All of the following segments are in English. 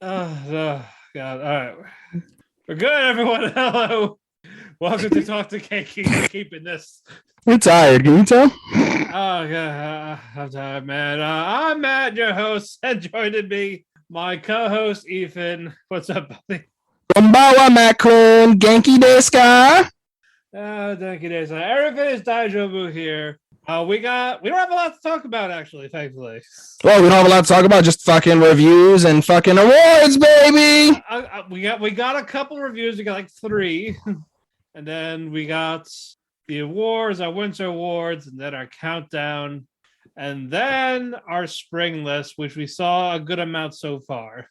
God. All right. We're good, everyone. Hello. Welcome to Talk to Keki. We're keeping this. We're tired. Can you tell? Oh, yeah. I'm tired, man. I'm Matt, your host, and joining me, my co-host, Ethan. What's up, buddy? Konbawa, Macron. Genki desu ka? Thank you, days. Everything is Daijobu here. We don't have a lot to talk about, actually, thankfully. Well, we don't have a lot to talk about. Just fucking reviews and fucking awards, baby. We got a couple reviews. We got like 3, and then we got the awards, our winter awards, and then our countdown, and then our spring list, which we saw a good amount so far.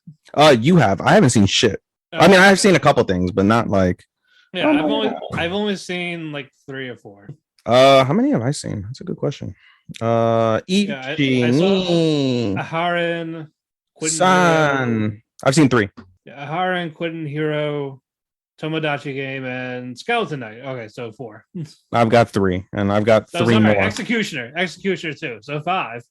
You have. I haven't seen shit. I mean, I've seen a couple things, but not like. Yeah, I've only seen like 3 or 4. How many have I seen? That's a good question. I saw Aharon, San. I've seen 3. Yeah, Aharon, Quentin Hero, Tomodachi Game, and Skeleton Knight. Okay, so 4. I've got 3, and I've got 3 more. Executioner too. So 5.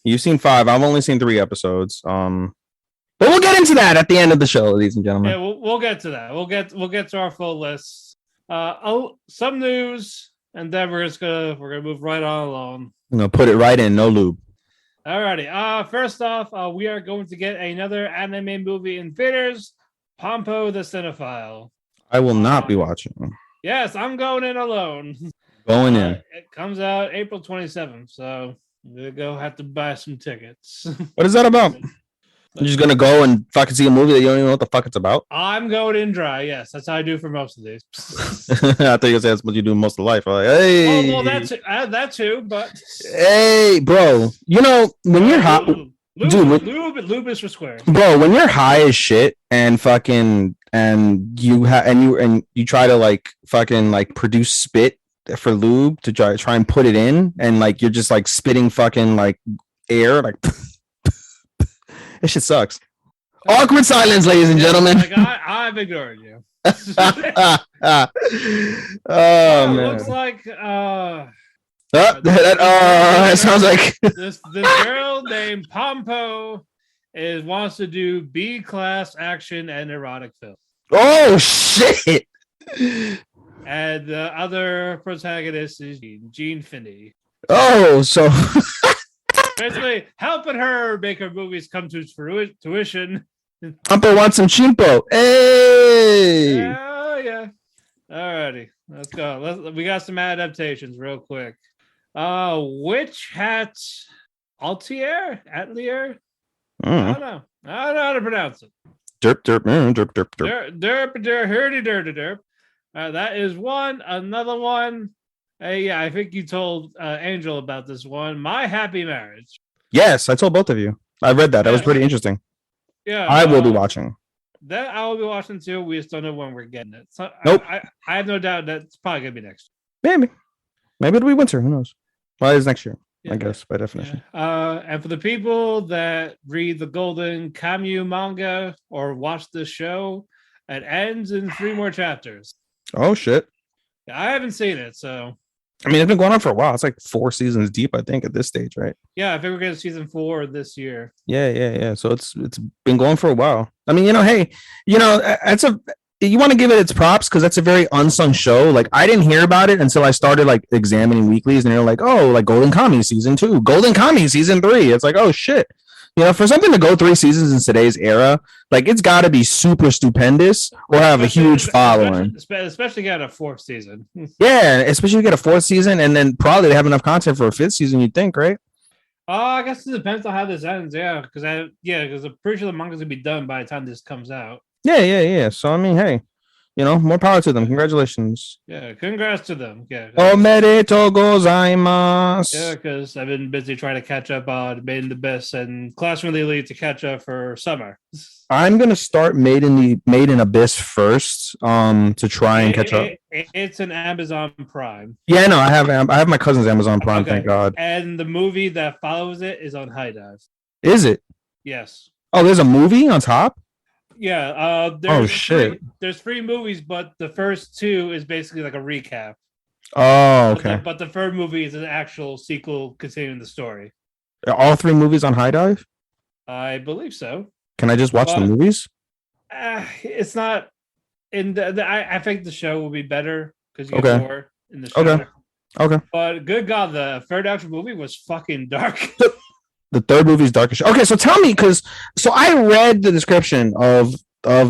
You've seen 5. I've only seen 3 episodes. But we'll get into that at the end of the show, ladies and gentlemen. Yeah, we'll get to that. We'll get to our full list. Some news, and then we're gonna move right on along. I'm gonna put it right in, no lube. Alrighty. First off, we are going to get another anime movie in theaters. Pompo the Cinephile. I will not be watching. Yes, I'm going in alone. Going in. It comes out April 27th, so I'm gonna go have to buy some tickets. What is that about? You're just gonna go and fucking see a movie that you don't even know what the fuck it's about? I'm going in dry. Yes, that's how I do for most of these. I thought you were saying that's what you do most of life. I'm like, hey, well, that too. But hey, bro, you know when you're high, lube is for square. Bro, when you're high as shit and fucking you try to like fucking like produce spit for lube to try and put it in, and like you're just like spitting fucking like air like. This shit sucks. Awkward silence, ladies and gentlemen. Like I've ignored you. Oh man. Looks like that sounds like this girl named Pompo wants to do B-class action and erotic film. Oh shit. And the other protagonist is Gene Finney. Oh, so basically helping her make her movies come to fruition. Pompo wants some chimpo. Hey. Oh yeah. Alrighty, let's go. We got some adaptations real quick. Witch Hat Atelier? I don't know how to pronounce it. Derp. That is one. Another one. Yeah, I think you told Angel about this one. My Happy Marriage. Yes, I told both of you. I read that. That was pretty interesting. Yeah, I will be watching. That I will be watching too. We just don't know when we're getting it. So nope. I have no doubt that it's probably gonna be next year. Maybe it'll be winter. Who knows? Well, it's next year, I guess, by definition. Yeah. And for the people that read the Golden Kamuy manga or watch the show, it ends in 3 more chapters. Oh shit! Yeah, I haven't seen it, so. I mean, it's been going on for a while. It's like 4 seasons deep, I think, at this stage, right? Yeah, I think we're getting season 4 this year. Yeah. So it's been going for a while. I mean, hey, you want to give it its props because that's a very unsung show. Like, I didn't hear about it until I started like examining weeklies, and they're like, oh, like Golden Kamuy season 2, Golden Kamuy season 3. It's like, oh shit. For something to go 3 seasons in today's era, like it's got to be super stupendous or have a huge following. Especially get a 4th season. Yeah, especially if you get a 4th season, and then probably they have enough content for a 5th season. You'd think, right? I guess it depends on how this ends. Yeah, because I'm pretty sure the manga's gonna be done by the time this comes out. Yeah. So I mean, hey. More power to them. Congratulations. Yeah, congrats to them. Yeah. Omedetou gozaimasu. Yeah, because I've been busy trying to catch up on Made in the Abyss and Classroom Elite to catch up for summer. I'm gonna start Made in Abyss first, to try and catch up. It's an Amazon Prime. Yeah, no, I have my cousin's Amazon Prime. Okay. Thank God. And the movie that follows it is on HiDive. Is it? Yes. Oh, there's a movie on top. Yeah. Shit. There's 3 movies, but the first 2 is basically like a recap. Oh, okay. But the 3rd movie is an actual sequel continuing the story. Are all 3 movies on HiDive? I believe so. Can I just watch the But movies? it's not in I think the show will be better because you get Okay. more in the Okay. show. Okay. But good God, the third actual movie was fucking dark. The third movie's darkish. Okay, so tell me, because so I read the description of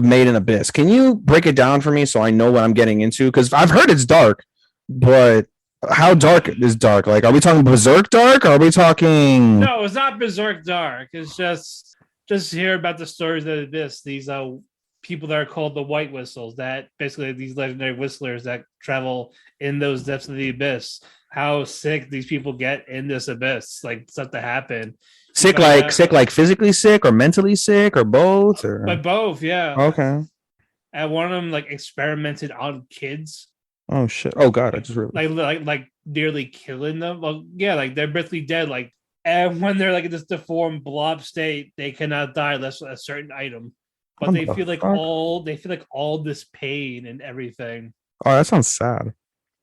Made in Abyss. Can you break it down for me so I know what I'm getting into? Because I've heard it's dark, but how dark is dark? Like, are we talking berserk dark? Or are we talking? No, it's not berserk dark. It's just hear about the stories of Abyss. These people that are called the White Whistles, that basically these legendary whistlers that travel in those depths of the abyss. How sick these people get in this abyss, like stuff to happen. Sick, like physically sick or mentally sick or both, or but both, yeah. okay. And one of them like experimented on kids. Oh shit! Oh god, I just realized. like nearly killing them. Well, yeah, like they're basically dead. Like, and when they're like in this deformed blob state, they cannot die unless a certain item. But What they the feel like fuck? all this pain and everything. Oh, that sounds sad.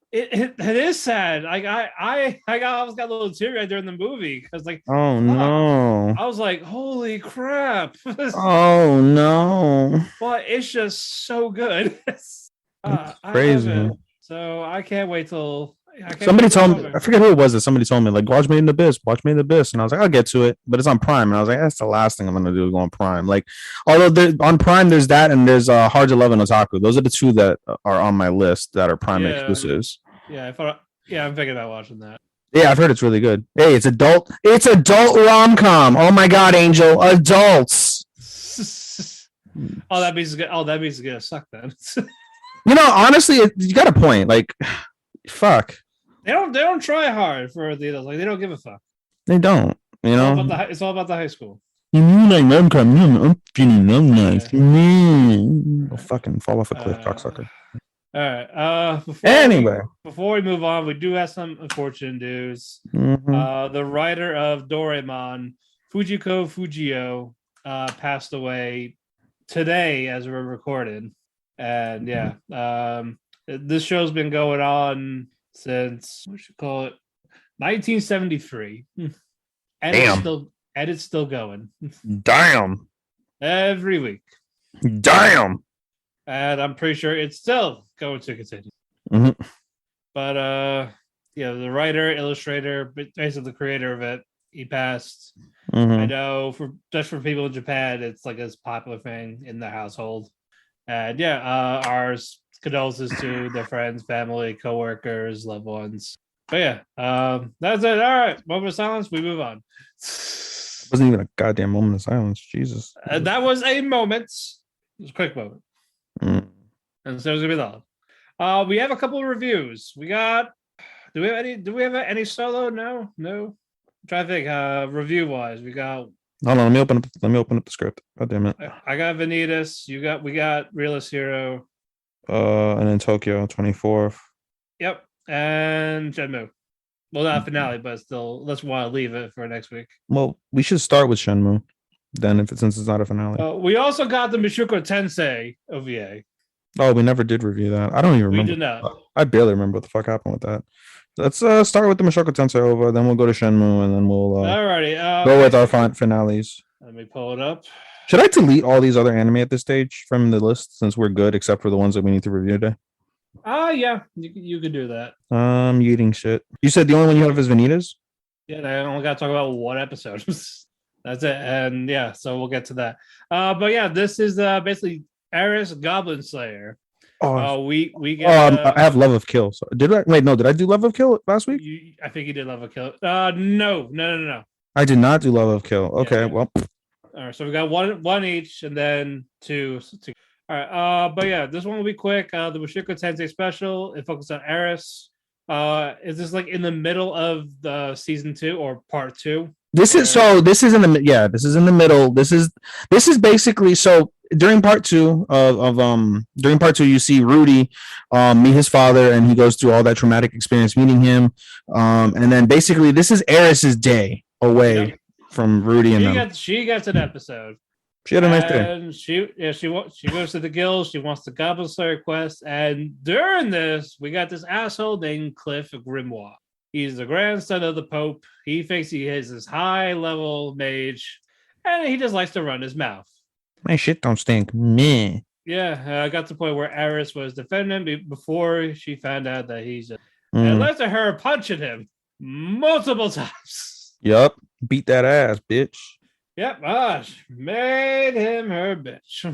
It is sad. Like I almost got a little teary during the movie because like Oh no. I was like, holy crap. Oh no. But it's just so good. That's I crazy. love it. So I can't wait till Somebody told me, I forget who it was that somebody told me, like, watch Made in Abyss, watch Made in Abyss. And I was like, I'll get to it, but it's on Prime. And I was like, that's the last thing I'm gonna do is go on Prime. Like, although on Prime there's that and there's Hard to Love and Otaku. Those are the two that are on my list that are Prime exclusives. Yeah, I'm thinking about watching that. Yeah, I've heard it's really good. Hey, it's adult rom-com. Oh my god, Angel, adults. That means it's gonna suck then. You know, honestly, you got a point. Like, fuck. They don't try hard for the adults. Like, they don't give a fuck. They don't. You know, it's all about the high school. You mean like rom-com? I'm feeling nice. I'll fucking fall off a cliff, cocksucker. All right. Before we move on, we do have some unfortunate news. Mm-hmm. The writer of Doraemon, Fujiko Fujio, passed away today as we're recording. And yeah, this show's been going on since, what should call it, 1973. And damn. It's still going. Damn. Every week. Damn. And I'm pretty sure it's still going to continue. Mm-hmm. But the writer, illustrator, basically the creator of it, he passed. Mm-hmm. I know for people in Japan, it's like a popular thing in the household. And yeah, ours condolences to their friends, family, coworkers, loved ones. But yeah, that's it. All right, moment of silence. We move on. It wasn't even a goddamn moment of silence. Jesus. That was a moment. It was a quick moment. Mm. And so it's gonna be long. We have a couple of reviews. Do we have any solo? No. I'm trying to think. Review wise, we got. Hold on, let me open up the script. God damn it. I got Vanitas. We got Realist Hero. And in Tokyo, 24th. Yep. And Shenmue. Well, not finale, but still, let's want to leave it for next week. Well, we should start with Shenmue. Then, since it's not a finale. We also got the Mushoku Tensei OVA. Oh, we never did review that. I don't even remember. We did not. I barely remember what the fuck happened with that. Let's start with the Mushoku Tensei OVA, then we'll go to Shenmue, and then we'll go with our finales. Let me pull it up. Should I delete all these other anime at this stage from the list since we're good, except for the ones that we need to review today? Yeah, you could do that. You eating shit. You said the only one you have is Vanitas? Yeah, I only got to talk about one episode. That's it. And yeah, so we'll get to that. But yeah, this is basically Eris Goblin Slayer. We get. I have Love of Kill. So did I? Wait, no. Did I do Love of Kill last week? I think you did Love of Kill. No. I did not do Love of Kill. Okay, well. All right, so we got one each, and then two. All right. But yeah, this one will be quick. The Mushoku Tensei special. It focuses on Eris. Is this like in the middle of the season 2 or part 2? This is in the middle. This is basically so during part 2 you see Rudy meet his father, and he goes through all that traumatic experience meeting him, and then basically this is Eris's day away from Rudy and them. She gets an episode. She had a nice day. And she goes to the guild. She wants the Goblin Slayer quest, and during this, we got this asshole named Cliff Grimoire. He's the grandson of the Pope. He thinks he is this high-level mage, and he just likes to run his mouth. My shit don't stink. Meh. Yeah, I got to the point where Eris was defending him before she found out that he's. And it Mm. led to her punching him multiple times. Yup. Beat that ass, bitch. Yep, made him her bitch.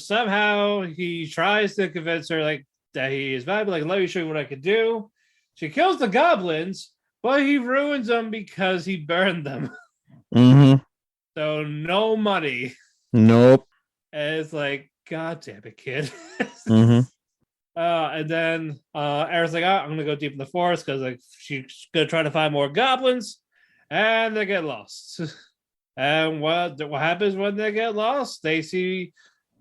Somehow he tries to convince her like that he is valuable. Like, let me show you what I could do. She kills the goblins, but he ruins them because he burned them. Mm-hmm. So no money. Nope. And it's like, God damn it, kid. Mm-hmm. And then Erin's like, I'm gonna go deep in the forest because like she's gonna try to find more goblins, and they get lost. And what happens when they get lost? They see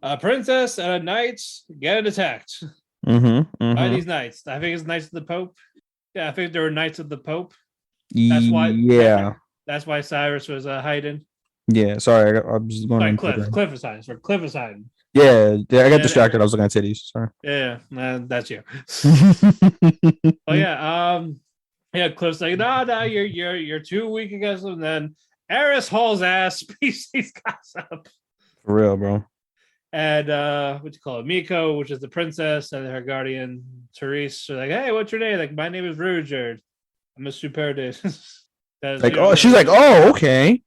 a princess and a knight getting attacked by these knights. I think it's Knights of the Pope. Yeah, I think they were Knights of the Pope. That's why. Yeah. That's why Cyrus was hiding. Yeah. Sorry, I was going on Cliff. Cliff is hiding. Cliff is hiding. Yeah, I got distracted. I was looking at titties. Sorry. Yeah, that's you. Oh yeah, Cliff's like, no, you're too weak against them. And then Eris hauls ass, beats these guys up. For real, bro. And what you call it, Miko, which is the princess, and her guardian Therese are like, hey, what's your name? Like, my name is Ruger. I'm a super dude. Like, oh, she's like, oh, okay.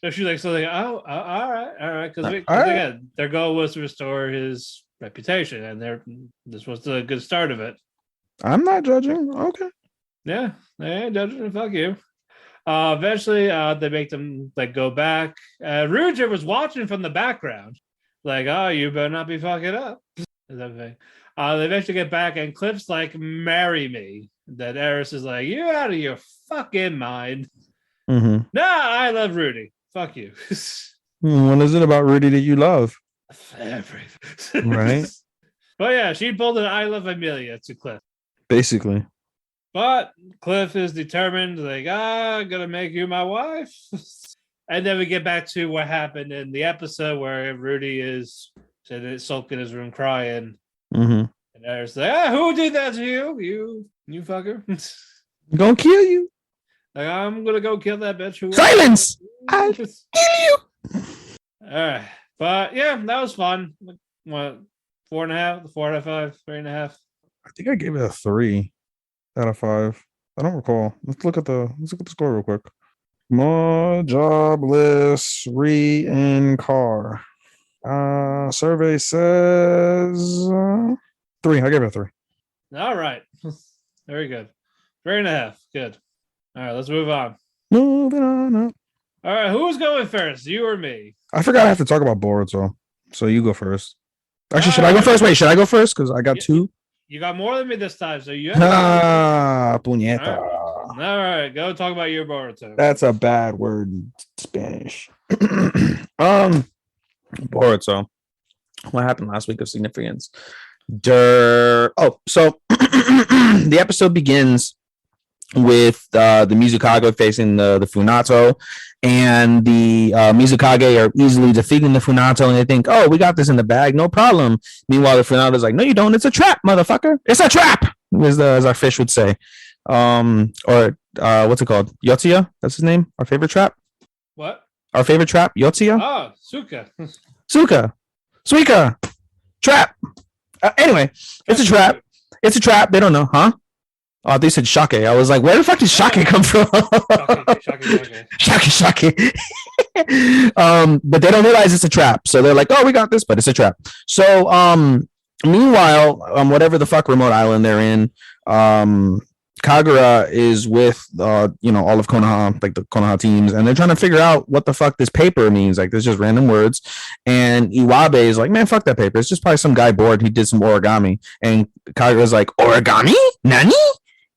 So she's like, all right, because again, their goal was to restore his reputation, and this was the good start of it. I'm not judging. Okay. Yeah, they ain't judging. Fuck you. Eventually, they make them like go back. Ruger was watching from the background, like, oh, you better not be fucking up. They eventually get back, and Cliff's like, marry me. That Eris is like, you're out of your fucking mind. Mm-hmm. Nah, I love Rudy. Fuck you. What is it about Rudy that you love? Everything. Right. But yeah, she pulled an I love Amelia to Cliff. Basically. But Cliff is determined, like, I'm gonna make you my wife. And then we get back to what happened in the episode where Rudy is sulking in his room crying. Mm-hmm. And Eris like, who did that to you? You fucker. Gonna kill you. Like, I'm gonna go kill that bitch. Silence! I'll kill you. All right. But yeah, that was fun. What, 4.5, 4 out of 5, 3.5? I think I gave it a 3 out of 5. I don't recall. Let's look at the score real quick. More jobless in car. Survey says 3. I gave it a 3. All right. Very good. 3.5. Good. All right, let's move on. Moving on up. All right, who's going first? You or me? I forgot I have to talk about Boruto. So you go first. Actually, should I go first? Wait, should I go first? Because I got 2. You got more than me this time, so you have puñeta. All right, go talk about your Boruto. That's a bad word in Spanish. Boruto. What happened last week of significance? So the episode begins with the Mizukage facing the Funato, and the Mizukage are easily defeating the Funato, and they think, oh, we got this in the bag, no problem. Meanwhile, the Funato's like, no, you don't. It's a trap, motherfucker. It's a trap, as our fish would say. Or what's it called? Yotsuya? That's his name? Our favorite trap? What? Our favorite trap? Yotsuya? Oh, Suka. Suika. Trap. Anyway, it's a trap. It's a trap. They don't know, huh? Oh, they said Shake. I was like, where the fuck did Shake come from? Shake. But they don't realize it's a trap. So they're like, oh, we got this, but it's a trap. So meanwhile, whatever the fuck remote island they're in, Kagura is with all of Konoha, like the Konoha teams, and they're trying to figure out what the fuck this paper means. Like, there's just random words, and Iwabe is like, man, fuck that paper. It's just probably some guy bored. He did some origami, and Kagura's like, origami? Nani?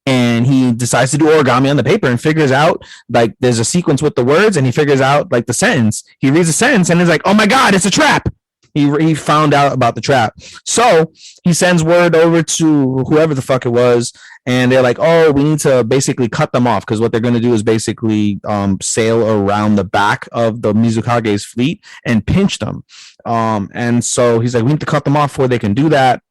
And he decides to do origami on the paper and figures out, like, there's a sequence with the words, and he figures out, like, the sentence. He reads the sentence and is like, oh my god, it's a trap. He found out about the trap. So he sends word over to whoever the fuck it was, and they're like, oh, we need to basically cut them off, because what they're going to do is basically sail around the back of the Mizukage's fleet and pinch them. And so he's like, we need to cut them off before they can do that.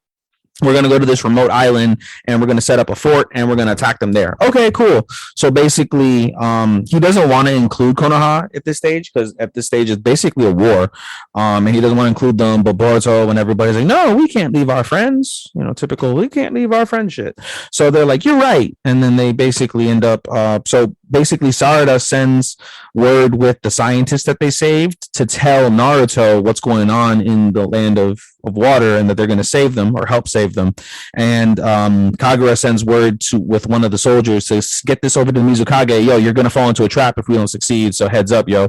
we're going to go to this remote island and we're going to set up a fort and we're going to attack them there. Okay, cool. So basically, he doesn't want to include Konoha at this stage because at this stage it's basically a war. And he doesn't want to include them, but Boruto and everybody's like, no, we can't leave our friends. You know, typical, we can't leave our friend shit. So they're like, you're right. And then they basically end up, so basically Sarada sends word with the scientist that they saved to tell Naruto what's going on in the land of water and that they're going to save them or help save them. And Kagura sends word to with one of the soldiers to get this over to the Mizukage. Yo, you're going to fall into a trap if we don't succeed. So heads up, yo.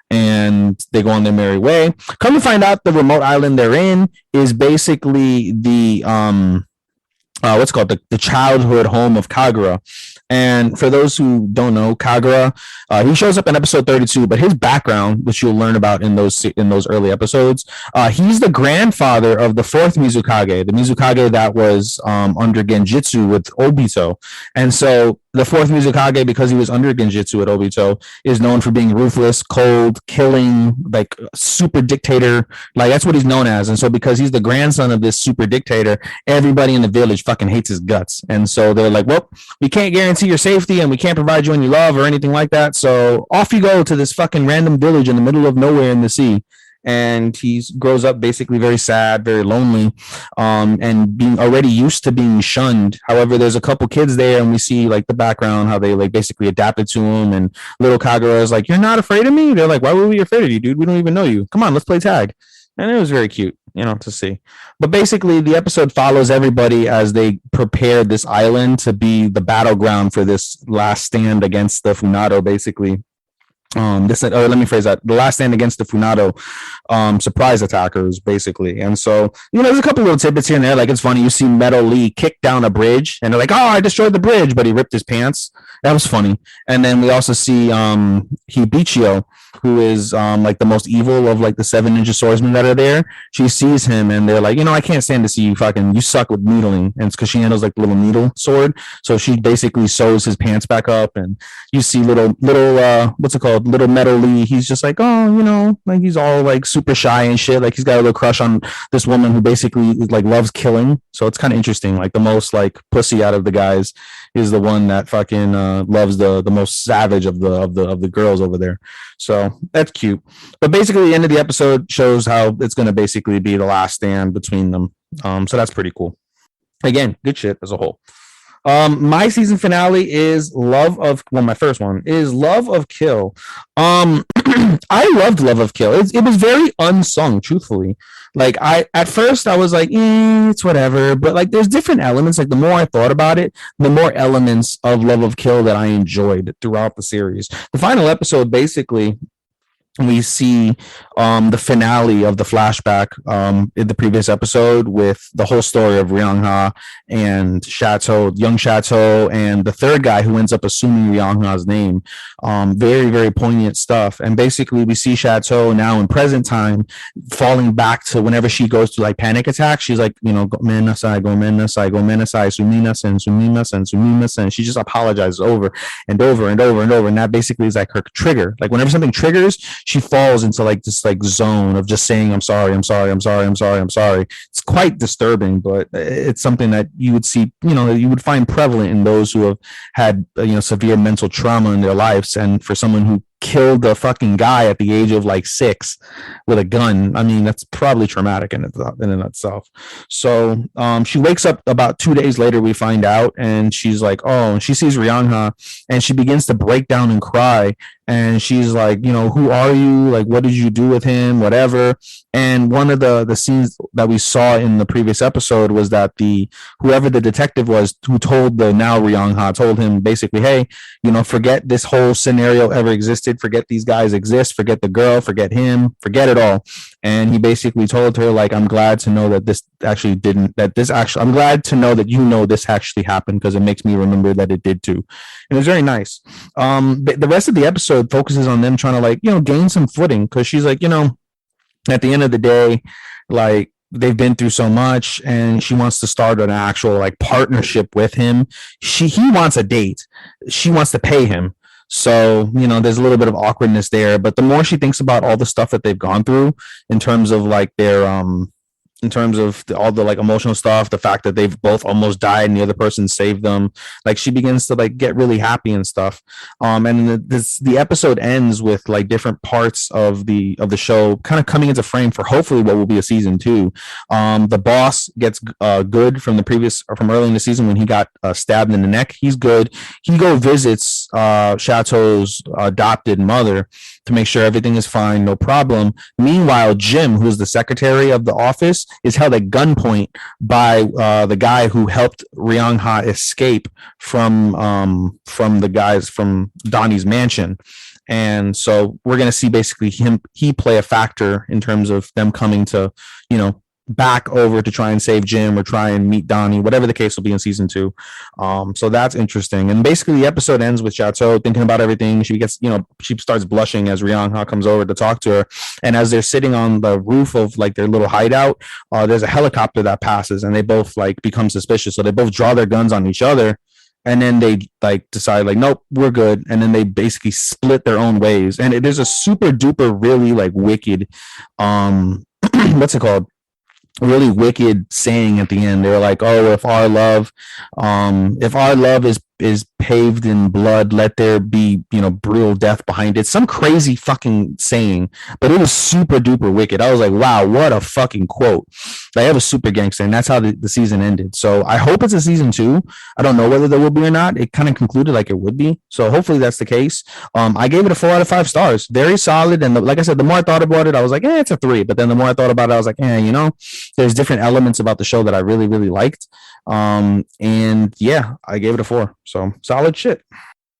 And they go on their merry way. Come to find out, the remote island they're in is basically the what's called the childhood home of Kagura. And for those who don't know, Kagura, he shows up in episode 32, but his background, which you'll learn about in those early episodes, he's the grandfather of the fourth Mizukage, the Mizukage that was under Genjutsu with Obito. And so the fourth Mizukage, because he was under Genjutsu at Obito, is known for being ruthless, cold, killing, like super dictator. Like that's what he's known as. And so because he's the grandson of this super dictator, everybody in the village fucking hates his guts. And so they're like, well, we can't guarantee your safety and we can't provide you any love or anything like that. So off you go to this fucking random village in the middle of nowhere in the sea. And he grows up basically very sad, very lonely, and being already used to being shunned. However, there's a couple kids there, and we see like the background, how they like basically adapted to him. And little Kagura is like, "You're not afraid of me?" They're like, "Why would we be afraid of you, dude? We don't even know you. Come on, let's play tag." And it was very cute, you know, to see. But basically, the episode follows everybody as they prepare this island to be the battleground for this last stand against the Funado, basically. Let me phrase that: the last stand against the Funado surprise attackers, basically. And so, you know, there's a couple little tidbits here and there. Like, it's funny, you see Meadow Lee kick down a bridge and they're like, "Oh, I destroyed the bridge," but he ripped his pants. That was funny. And then we also see Hibichio, who is like the most evil of like the 7 ninja swordsmen that are there. She sees him and they're like, "You know, I can't stand to see you you suck with needling." And it's because she handles like the little needle sword. So she basically sews his pants back up, and you see little what's it called? Little Meadow Lee. He's just like, oh, you know, like he's all like super shy and shit. Like he's got a little crush on this woman who basically like loves killing. So it's kind of interesting. Like the most like pussy out of the guys is the one that fucking loves the most savage of the girls over there. So that's cute. But basically, the end of the episode shows how it's going to basically be the last stand between them. So that's pretty cool. Again, good shit as a whole. My season finale is my first one is Love of Kill. I loved Love of Kill. It was very unsung, truthfully. Like at first I was like, it's whatever, but like there's different elements. Like the more I thought about it, the more elements of Love of Kill that I enjoyed throughout the series. The final episode, basically, we see the finale of the flashback in the previous episode with the whole story of Ryangha and young Chateau, and the third guy who ends up assuming Ryangha's name. Very, very poignant stuff. And basically we see Chateau now in present time falling back to whenever she goes to like panic attack. She's like, you know, gomen nasai, sumimasen, and she just apologizes over and over and over and over. And that basically is like her trigger. Like whenever something triggers, she falls into like this like zone of just saying, I'm sorry. It's quite disturbing, but it's something that you would see, you know, you would find prevalent in those who have had, you know, severe mental trauma in their lives. And for someone who killed a fucking guy at the age of like 6 with a gun, I mean, that's probably traumatic in itself. So she wakes up about 2 days later, we find out, and she's like, oh, and she sees Ryangha and she begins to break down and cry. And she's like, you know, who are you? Like, what did you do with him? Whatever. And one of the scenes that we saw in the previous episode was that whoever the detective was who told the now Ryangha told him basically, hey, you know, forget this whole scenario ever existed. Forget these guys exist. Forget the girl. Forget him. Forget it all. And he basically told her, like, I'm glad to know that I'm glad to know that, you know, this actually happened because it makes me remember that it did too. And it was very nice. The rest of the episode focuses on them trying to, like, you know, gain some footing, because she's like, you know, at the end of the day, like, they've been through so much and she wants to start an actual like partnership with him. He wants a date. She wants to pay him. So, you know, there's a little bit of awkwardness there, but the more she thinks about all the stuff that they've gone through in terms of like their in terms of all the like emotional stuff, the fact that they've both almost died and the other person saved them. Like she begins to like get really happy and stuff. And the episode ends with like different parts of the show kind of coming into frame for hopefully what will be a season 2. The boss gets good from the previous or from early in the season when he got stabbed in the neck. He's good. He visits Chateau's adopted mother to make sure everything is fine, no problem. Meanwhile, Jim, who's the secretary of the office, is held at gunpoint by the guy who helped Ryung-ha escape from the guys from Donnie's mansion. And so we're going to see basically he play a factor in terms of them coming to, back over to try and save Jim or try and meet Donnie, whatever the case will be in season 2. So that's interesting. And basically the episode ends with Chateau thinking about everything. She gets, she starts blushing as Ryung-ha comes over to talk to her. And as they're sitting on the roof of like their little hideout, there's a helicopter that passes and they both like become suspicious. So they both draw their guns on each other. And then they like decide like, nope, we're good. And then they basically split their own ways. And it is a super duper, really like wicked, what's it called? Really wicked saying at the end. They were like, oh, if our love is paved in blood, let there be, brutal death behind it. Some crazy fucking saying, but it was super duper wicked. I was like, wow, what a fucking quote. Like, I was super gangster, and that's how the season ended. So I hope it's a season 2. I don't know whether there will be or not. It kind of concluded like it would be. So hopefully that's the case. I gave it a 4 out of 5 stars. Very solid. And like I said, the more I thought about it, I was like, it's a 3. But then the more I thought about it, I was like, there's different elements about the show that I really, really liked. And yeah, I gave it a 4. So solid shit.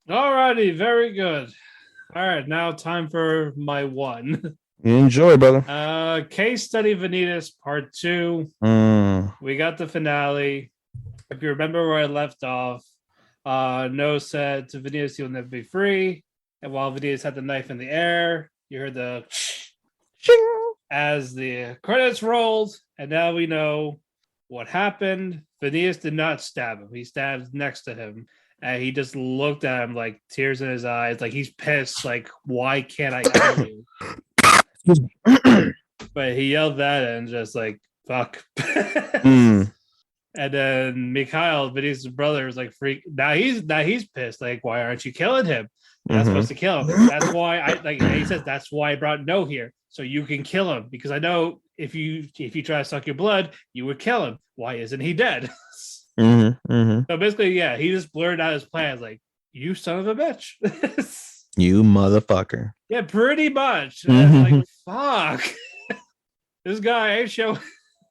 Alrighty, very good. All right, now time for my 1. Enjoy, brother. Case Study of Vanitas Part 2. We got the finale. If you remember where I left off, No said to Vanitas, "You'll never be free." And while Vanitas had the knife in the air, you heard the as the credits rolled, and now we know what happened. Vanitas did not stab him. He stabbed next to him. And he just looked at him like tears in his eyes, like he's pissed, like, why can't I kill you? But he yelled that and just like, fuck. And then Mikhail, Vanitas' brother, was like, freak. Now he's pissed. Like, why aren't you killing him? You're not supposed to kill him. That's why he says that's why I brought No here. So you can kill him. Because I know if you try to suck your blood, you would kill him. Why isn't he dead? So basically, yeah, he just blurred out his plans, like, you son of a bitch. You motherfucker. Yeah, pretty much. Like, fuck. This guy ain't showing.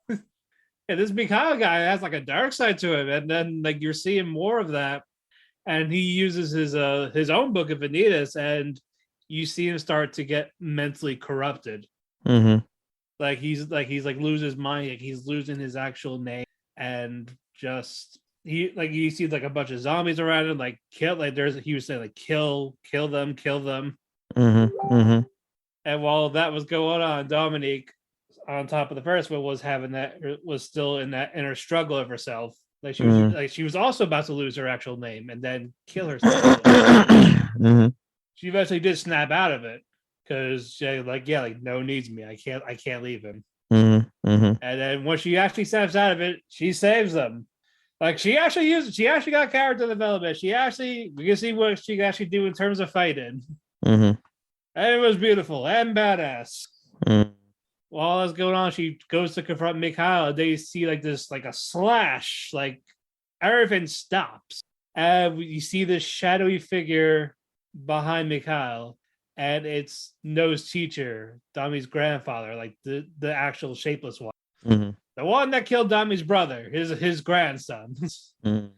Yeah, this Mikhail guy has like a dark side to him. And then like you're seeing more of that. And he uses his own book of Vanitas, and you see him start to get mentally corrupted. Like he's losing his mind, like he's losing his actual name, and just you see like a bunch of zombies around him, like kill, like he was saying like kill them. And while that was going on, Dominique, on top of the first one, was still in that inner struggle of herself. Like she was also about to lose her actual name and then kill herself. She eventually did snap out of it because No needs me. I can't leave him. And then when she actually snaps out of it, she saves them. Like she actually got character development. We can see what she can actually do in terms of fighting. And it was beautiful and badass. While that's going on, she goes to confront Mikhail. They see like this, like a slash, like everything stops. And you see this shadowy figure behind Mikhail, and it's No's teacher, Dami's grandfather, like the actual shapeless one. The one that killed Dami's brother, his grandson. Yeah,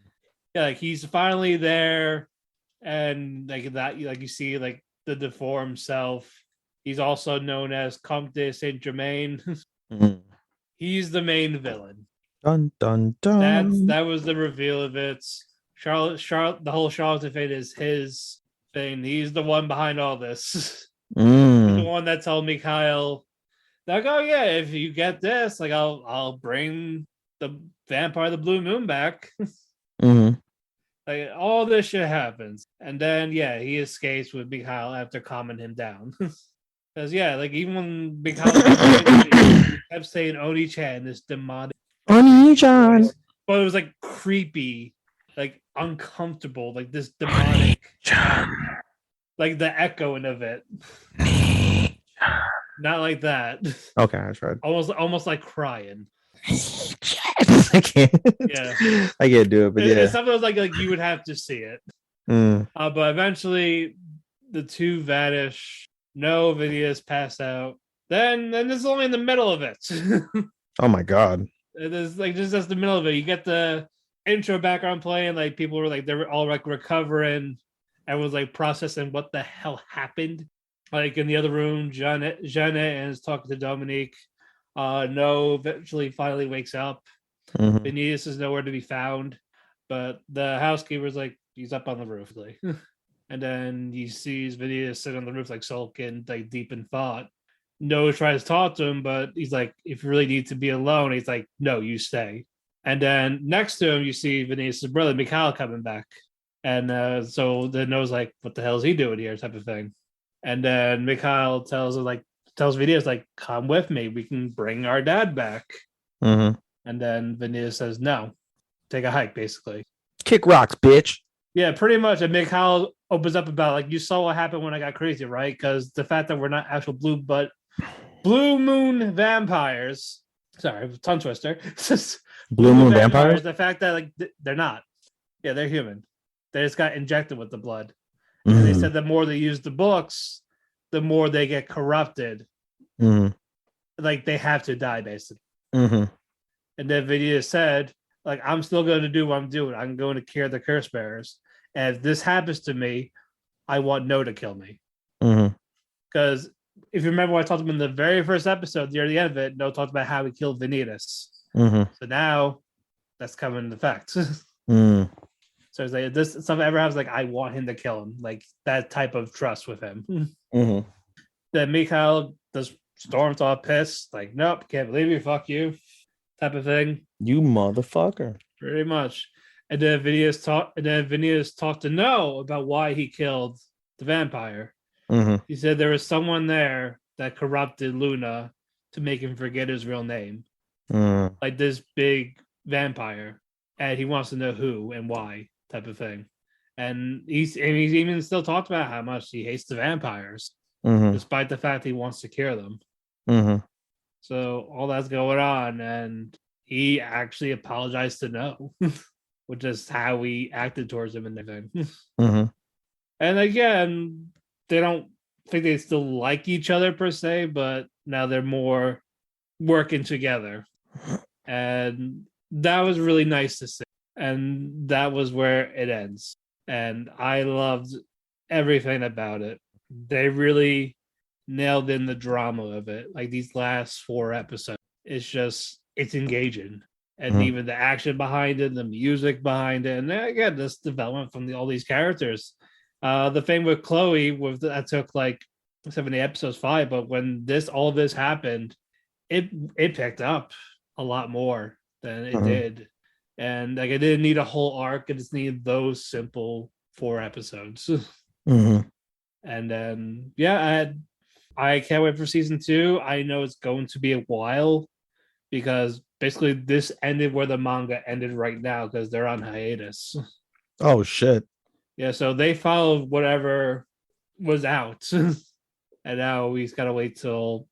like he's finally there, and like that, like you see like the deformed self. He's also known as Comte de Saint Germain. He's the main villain. Dun dun dun. That was the reveal of it. Charlotte, the whole charlatan fate is his thing. He's the one behind all this. He's the one that told Mikhail, like, oh yeah, if you get this, like I'll bring the vampire the blue moon back. Like all this shit happens, and then yeah, he escapes with Mikhail after calming him down. Because yeah, like even when Mikhail kept saying Oni-chan, this demonic Oni-chan. voice, but it was like creepy, like uncomfortable, like this demonic, like the echoing of it. Not like that. Okay, I tried. Almost like crying. I can't. Yeah, I can't do it, but it's something like you would have to see it. But eventually, the two vanish. No, Vanitas pass out. Then it's only in the middle of it. Oh my god! It is like just as the middle of it. You get the intro background playing. Like people were like they were all like recovering. Everyone's like processing what the hell happened. Like in the other room, Janet is talking to Dominique. No, eventually finally wakes up. Vanitas is nowhere to be found, but the housekeeper's like he's up on the roof, like, and then he sees Vanitas sitting on the roof, like sulking, like deep in thought. No tries to talk to him, but he's like, if you really need to be alone, he's like, no, you stay. And then next to him, you see Vanitas' brother Mikhail coming back, and so then No's like, what the hell is he doing here, type of thing. And then Mikhail tells Vanitas like, come with me, we can bring our dad back. And then Vanitas says, no, take a hike, basically. Kick rocks, bitch. Yeah, pretty much. And Mikhail opens up about, like, you saw what happened when I got crazy, right? Because the fact that we're not actual blue moon vampires. Sorry, tongue twister. Blue moon vampires? The fact that, like, they're not. Yeah, they're human. They just got injected with the blood. And they said the more they use the books, the more they get corrupted. Like, they have to die, basically. And then Vanitas said, like, I'm still going to do what I'm doing. I'm going to cure the curse bearers. And if this happens to me, I want No to kill me. Because if you remember what I talked about in the very first episode, near the end of it, No talked about how he killed Vanitas. So now that's coming into effect. So it's like, if this something ever happens, like, I want him to kill him. Like, that type of trust with him. Then Mikhail just storms all pissed. Like, nope, can't believe you. Fuck you. Type of thing. You motherfucker. Pretty much. And then Vanitas talked to No about why he killed the vampire. He said there was someone there that corrupted Luna to make him forget his real name. Like this big vampire. And he wants to know who and why, type of thing. And he's even still talked about how much he hates the vampires, despite the fact he wants to cure them. So all that's going on, and he actually apologized to No, which is how we acted towards him and everything. And again, they don't think they still like each other per se, but now they're more working together. And that was really nice to see. And that was where it ends. And I loved everything about it. They really nailed in the drama of it. Like these last 4 episodes, it's engaging. And even the action behind it, the music behind it, and then again, this development from all these characters. The thing with Chloe, that took like 70 episodes, 5, but when all this happened, it picked up a lot more than it did. And like it didn't need a whole arc, it just needed those simple 4 episodes. And then I can't wait for season 2. I know it's going to be a while because basically this ended where the manga ended right now because they're on hiatus. Oh shit. Yeah, so they followed whatever was out. And now we're gonna wait we're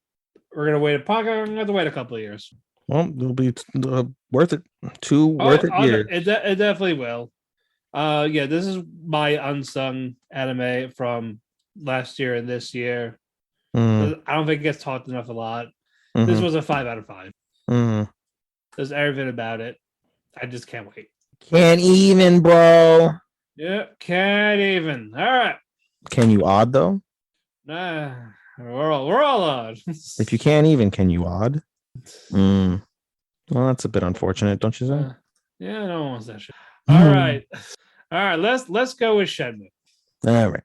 gonna have to wait a couple of years. Well, it'll be worth it. 2 worth it years. It definitely will. Yeah, this is my unsung anime from last year and this year. I don't think it gets talked enough a lot. This was a 5 out of 5. There's everything about it. I just can't wait. Can't even, bro. Yeah, can't even. All right. Can you odd though? Nah, we're all odd. If you can't even, can you odd? Well, that's a bit unfortunate, don't you say? Yeah, no one wants that shit. All right. Let's go with Shenmue. All right.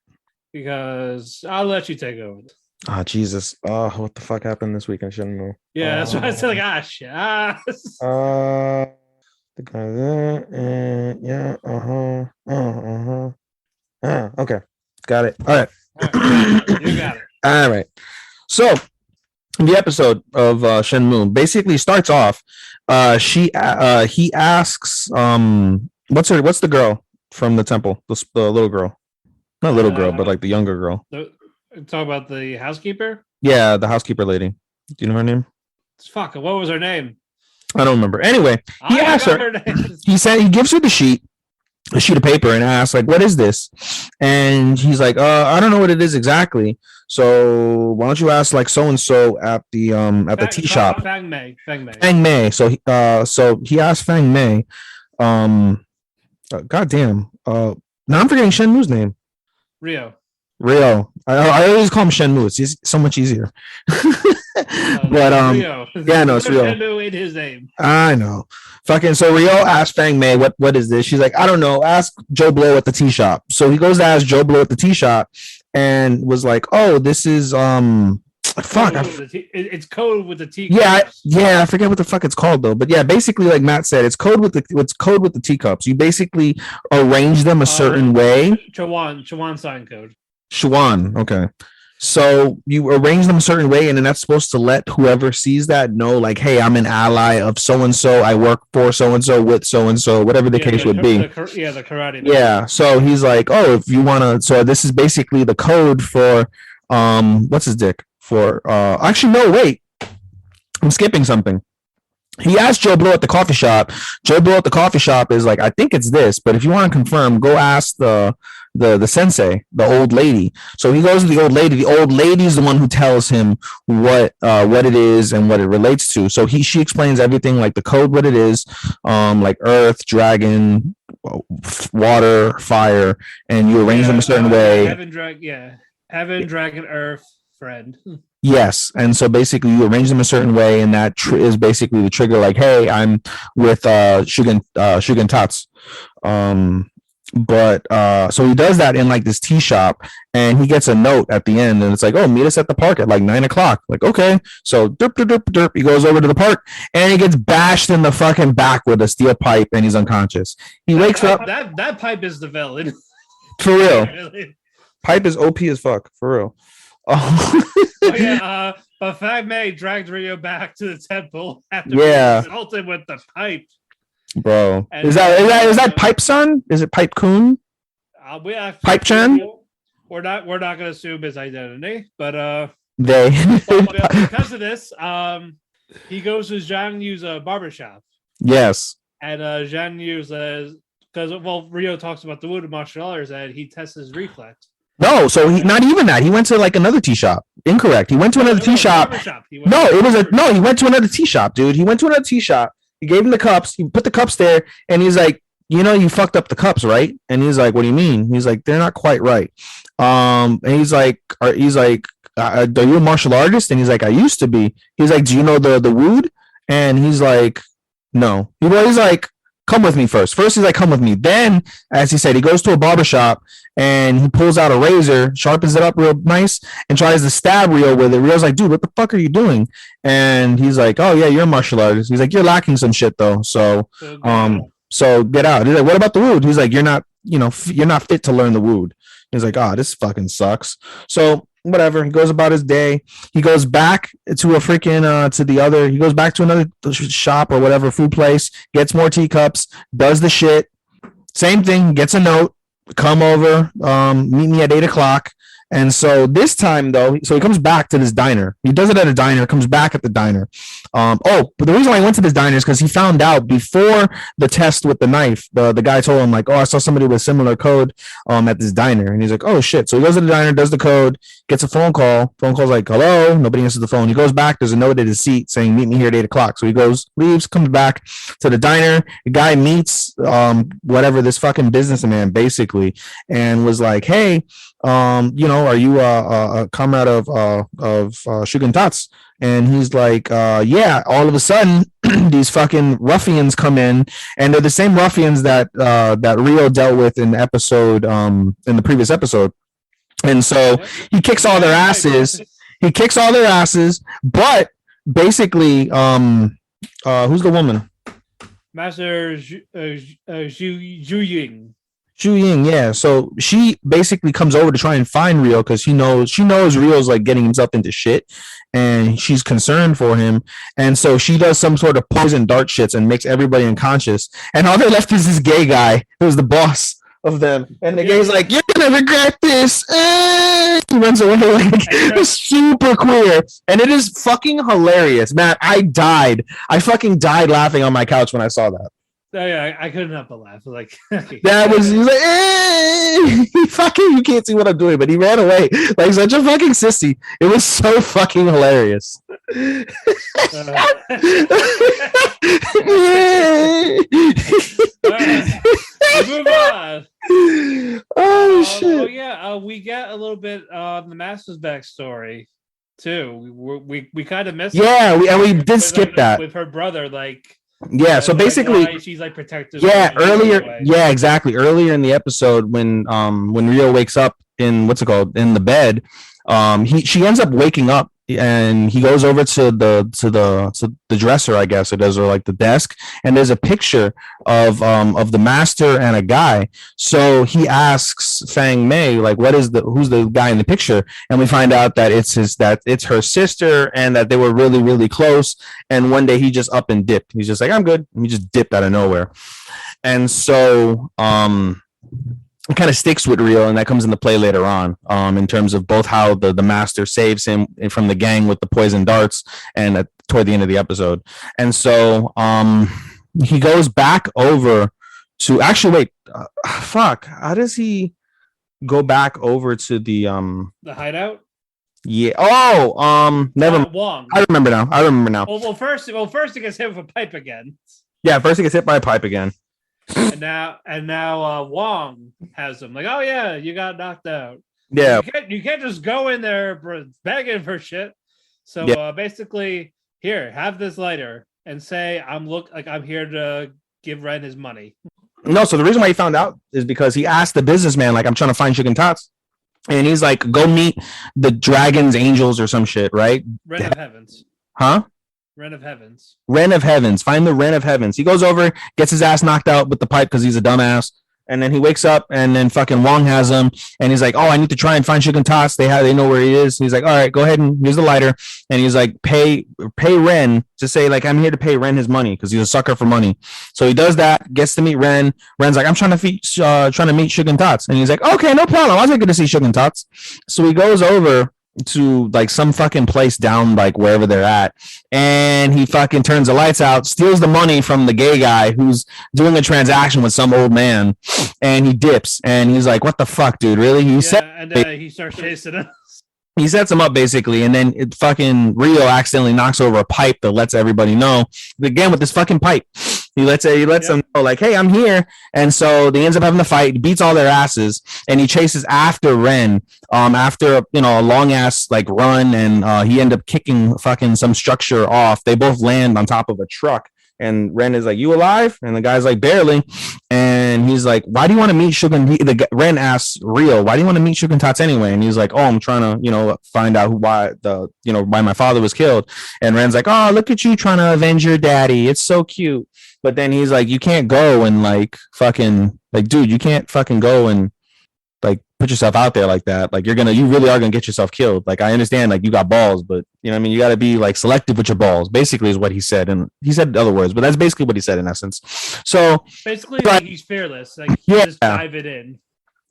Because I'll let you take over. Oh, Jesus. Oh, what the fuck happened this week? I shouldn't know. Yeah, that's why I said like, shit. The guy there. Yeah. Okay. Got it. All right. You got it. All right. So the episode of Shenmue basically starts off. He asks, what's the girl from the temple, the little girl, not little girl, but like the younger girl. Talk about the housekeeper. Yeah, the housekeeper lady. Do you know her name? Fuck. What was her name? I don't remember. Anyway, he asks her. He said he gives her a sheet of paper and asks like, "What is this?" And he's like, I don't know what it is exactly. So why don't you ask like so and so at the tea shop? Fang Mei. So he asked Fang Mei. Goddamn. Now I'm forgetting Shenmue's name. Rio. I always call him Shenmue. It's so much easier. But Rio. Yeah, no, it's Rio. Shenmue in his name. I know. Fucking so Rio asked Fang Mei, what is this? She's like, I don't know. Ask Joe Blow at the tea shop. So he goes to ask Joe Blow at the tea shop and was like, oh, this is fuck. It's code with the tea. Yeah, I forget what the fuck it's called though. But yeah, basically, like Matt said, it's code with the teacups. You basically arrange them a certain way. Chuan sign code. Chuan, okay. So you arrange them a certain way, and then that's supposed to let whoever sees that know, like, hey, I'm an ally of so and so. I work for so and so with so and so, whatever the case would be. The karate. Yeah. So he's like, oh, if you want to. So this is basically the code for what's his dick for? Actually, no, wait, I'm skipping something. He asked Joe Blow at the coffee shop. Joe Blow at the coffee shop is like, I think it's this, but if you want to confirm, go ask the sensei, the old lady. So he goes to the old lady. The old lady is the one who tells him what it is and what it relates to. So she explains everything, like the code, what it is, like earth, dragon, water, fire, and you arrange them a certain way. Heaven, dragon, earth, friend. Yes, and so basically you arrange them a certain way, and that is basically the trigger. Like, hey, I'm with Shugen Tats. So he does that in like this tea shop, and he gets a note at the end, and it's like, oh, meet us at the park at like 9:00. Like, okay. So derp. He goes over to the park, and he gets bashed in the fucking back with a steel pipe, and he's unconscious. He wakes up. That pipe is the villain. For real. Pipe is OP as fuck. For real. But Fang Mei dragged Rio back to the temple after being assaulted with the pipe. Bro, and is that Pipe Son? Is it Pipe Kun? Pipe Chan? We're not going to assume his identity, but because of this, he goes to Zhang Yu's barbershop. Yes, and Zhang Yu says, because Rio talks about the wounded martial arts, and he tests his reflex. No, so he not even that. He went to like another tea shop. Incorrect. He went to another tea shop. He went to another tea shop, dude. He went to another tea shop. He gave him the cups. He put the cups there, and he's like, you fucked up the cups, right? And he's like, what do you mean? He's like, they're not quite right. And he's like, are you a martial artist? And he's like, I used to be. He's like, do you know the wood? And he's like, no. He's like, come with me first. First, he's like, come with me. Then, as he said, he goes to a barbershop and he pulls out a razor, sharpens it up real nice, and tries to stab Rio with it. Rio's like, dude, what the fuck are you doing? And he's like, oh, yeah, you're a martial artist. He's like, you're lacking some shit, though. So get out. He's like, what about the wood? He's like, you're not fit to learn the wood. He's like, this fucking sucks. So whatever. He goes about his day. He goes back to a freaking he goes back to another shop or whatever food place, gets more teacups, does the shit. Same thing, gets a note, come over, meet me at 8:00. And so this time though, he comes back to this diner. He does it at a diner, comes back at the diner. But the reason why I went to this diner is because he found out before the test with the knife, the guy told him like, oh, I saw somebody with similar code at this diner. And he's like, oh shit. So he goes to the diner, does the code, gets a phone call. Phone call's like, hello. Nobody answers the phone. He goes back. There's a note at his seat saying, meet me here at 8:00. So he goes, leaves, comes back to the diner. The guy meets whatever, this fucking businessman basically, and was like, hey, are you a comrade of Shugen Tats? And he's like, yeah. All of a sudden, these fucking ruffians come in, and they're the same ruffians that Rio dealt with in the previous episode. And so he kicks all their asses. But basically, who's the woman? Master Zhu Ying. Shu Ying, yeah. So she basically comes over to try and find Rio because she knows Rio's like getting himself into shit, and she's concerned for him. And so she does some sort of poison dart shits and makes everybody unconscious. And all they left is this gay guy who's the boss of them. And the gay's like, "You're gonna regret this." He runs away like super queer, and it is fucking hilarious, man. I fucking died laughing on my couch when I saw that. Oh, yeah, I couldn't help but laugh. Like that was like, fucking, you can't see what I'm doing, but he ran away like such a fucking sissy. It was so fucking hilarious. Move on. Oh shit! Oh yeah, we get a little bit on the Master's backstory too. We kind of missed. Yeah, we did skip that with her brother, like. Yeah, so basically she's like protective. Yeah, earlier. Yeah, exactly. Earlier in the episode, when Rio wakes up in in the bed, she ends up waking up and he goes over to the dresser, I guess it is, or like the desk, and there's a picture of the master and a guy. So he asks Fang Mei, like, who's the guy in the picture? And we find out that it's her sister, and that they were really, really close. And one day he just up and dipped. He's just like, I'm good. And he just dipped out of nowhere. And so it kind of sticks with Rio, and that comes into play later on, in terms of both how the master saves him from the gang with the poison darts, and toward the end of the episode. And so he goes back over to how does he go back over to the hideout? Yeah. Never mind. Wong. I remember now. Well, first he gets hit with a pipe again. Yeah, first he gets hit by a pipe again. And now Wong has him like, oh yeah, you got knocked out. Yeah, you can't just go in there begging for shit. So basically, here, have this lighter and say I'm here to give Ren his money. No, so the reason why he found out is because he asked the businessman, like, I'm trying to find Chicken Tots, and he's like, go meet the dragons, angels, or some shit, right? Ren of Heavens. Huh? Ren of Heavens. Ren of Heavens. Find the Ren of Heavens. He goes over, gets his ass knocked out with the pipe because he's a dumbass. And then he wakes up, and then fucking Wong has him, and he's like, "Oh, I need to try and find Chicken Tots. They know where he is." And he's like, "All right, go ahead and here's the lighter." And he's like, "Pay Ren to say like I'm here to pay Ren his money because he's a sucker for money." So he does that, gets to meet Ren. Ren's like, "I'm trying to meet Chicken Tots," and he's like, "Okay, no problem. I'll take you to see Chicken Tots." So he goes over to like some fucking place down like wherever they're at, and he fucking turns the lights out, steals the money from the gay guy who's doing a transaction with some old man, and he dips, and he's like, "What the fuck, dude? Really?" He starts chasing us. He sets him up basically, and then fucking Rio accidentally knocks over a pipe that lets everybody know again with this fucking pipe. He lets them know like, "Hey, I'm here," and so they ends up having the fight. He beats all their asses, and he chases after Ren. After a long ass like run, and he ended up kicking fucking some structure off. They both land on top of a truck. And Ren is like, "You alive?" And the guy's like, "Barely." And he's like, "Why do you want to meet Ren asks Rio, "Why do you want to meet Chicken Tots anyway?" And he's like, "Oh, I'm trying to, find out why my father was killed." And Ren's like, "Oh, look at you trying to avenge your daddy. It's so cute." But then he's like, "You can't go and like fucking like, dude, you can't fucking go and like put yourself out there like that. Like you really are gonna get yourself killed. Like I understand, like you got balls, but you got to be like selective with your balls." Basically, is what he said, and he said other words, but that's basically what he said in essence. So basically, like, he's fearless. Like just dive it in.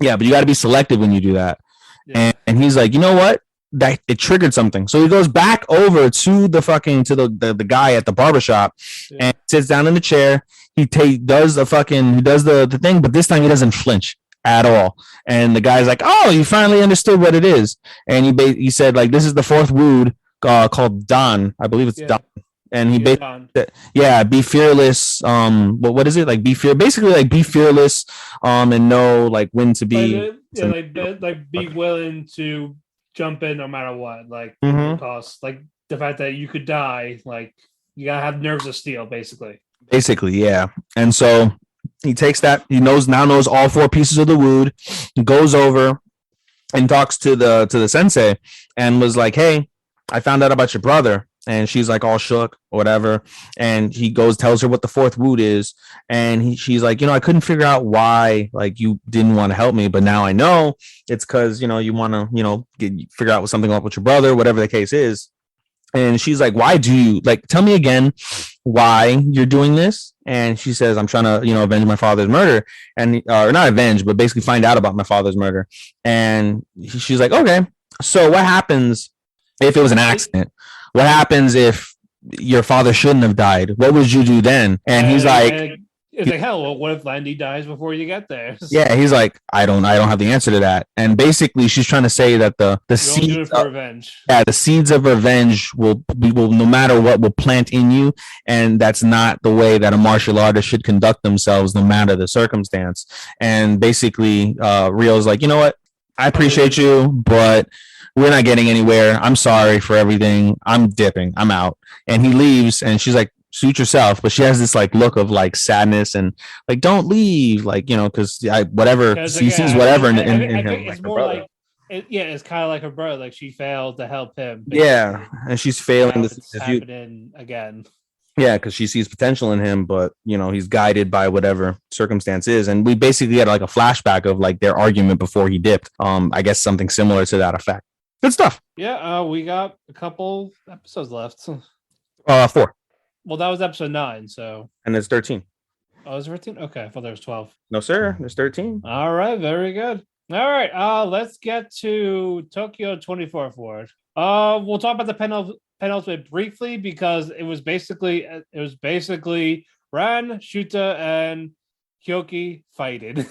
Yeah, but you got to be selective when you do that. Yeah. And he's like, you know what? That it triggered something. So he goes back over to the guy at the barbershop and sits down in the chair. He does the thing, but this time he doesn't flinch at all. And the guy's like, "Oh, you finally understood what it is." And he said like, "This is the fourth wood called Don. I believe it's Don." And he be fearless. What is it like? Basically like be fearless. And know like when to be. Like be willing to jump in no matter what. Like cost. Like the fact that you could die. Like you gotta have nerves of steel, basically. Basically, yeah. And so he takes that. He knows all four pieces of the wood. He goes over and talks to the sensei and was like, "Hey, I found out about your brother." and she's like all shook or whatever. And he tells her what the fourth wound is, and she's like, I couldn't figure out why like you didn't want to help me, but now I know it's because you want to figure out something up with your brother, whatever the case is. And she's like, why do you tell me again why you're doing this? And she says, I'm trying to, avenge my father's murder, and or not avenge, but basically find out about my father's murder. And she's like, okay, so what happens if it was an accident? What happens if your father shouldn't have died? What would you do then? And he's like, it's like, hell, well, what if Landy dies before you get there? Yeah, he's like, I don't have the answer to that. And basically, she's trying to say that the seeds of revenge. Yeah, the seeds of revenge will no matter what will plant in you, and that's not the way that a martial artist should conduct themselves, no matter the circumstance. And basically, Rio's like, you know what? I appreciate you, but we're not getting anywhere. I'm sorry for everything. I'm dipping. I'm out. And he leaves, and she's like, suit yourself, but she has this look of sadness and don't leave, because whatever she sees whatever in him. It's more like it's kind of like her brother. Like she failed to help him. Basically. Yeah, and she's failing to see happening again. Yeah, because she sees potential in him, but he's guided by whatever circumstance is. And we basically had a flashback of their argument before he dipped. I guess something similar to that effect. Good stuff. Yeah, we got a couple episodes left. 4. Well, that was episode 9, so. And there's 13. Oh, it was 13? Okay, I thought there was 12. No, sir. There's 13. All right, very good. All right, let's get to Tokyo 24 Forward. We'll talk about the penultimate briefly because it was basically Ran, Shuta, and Kyoki fighting.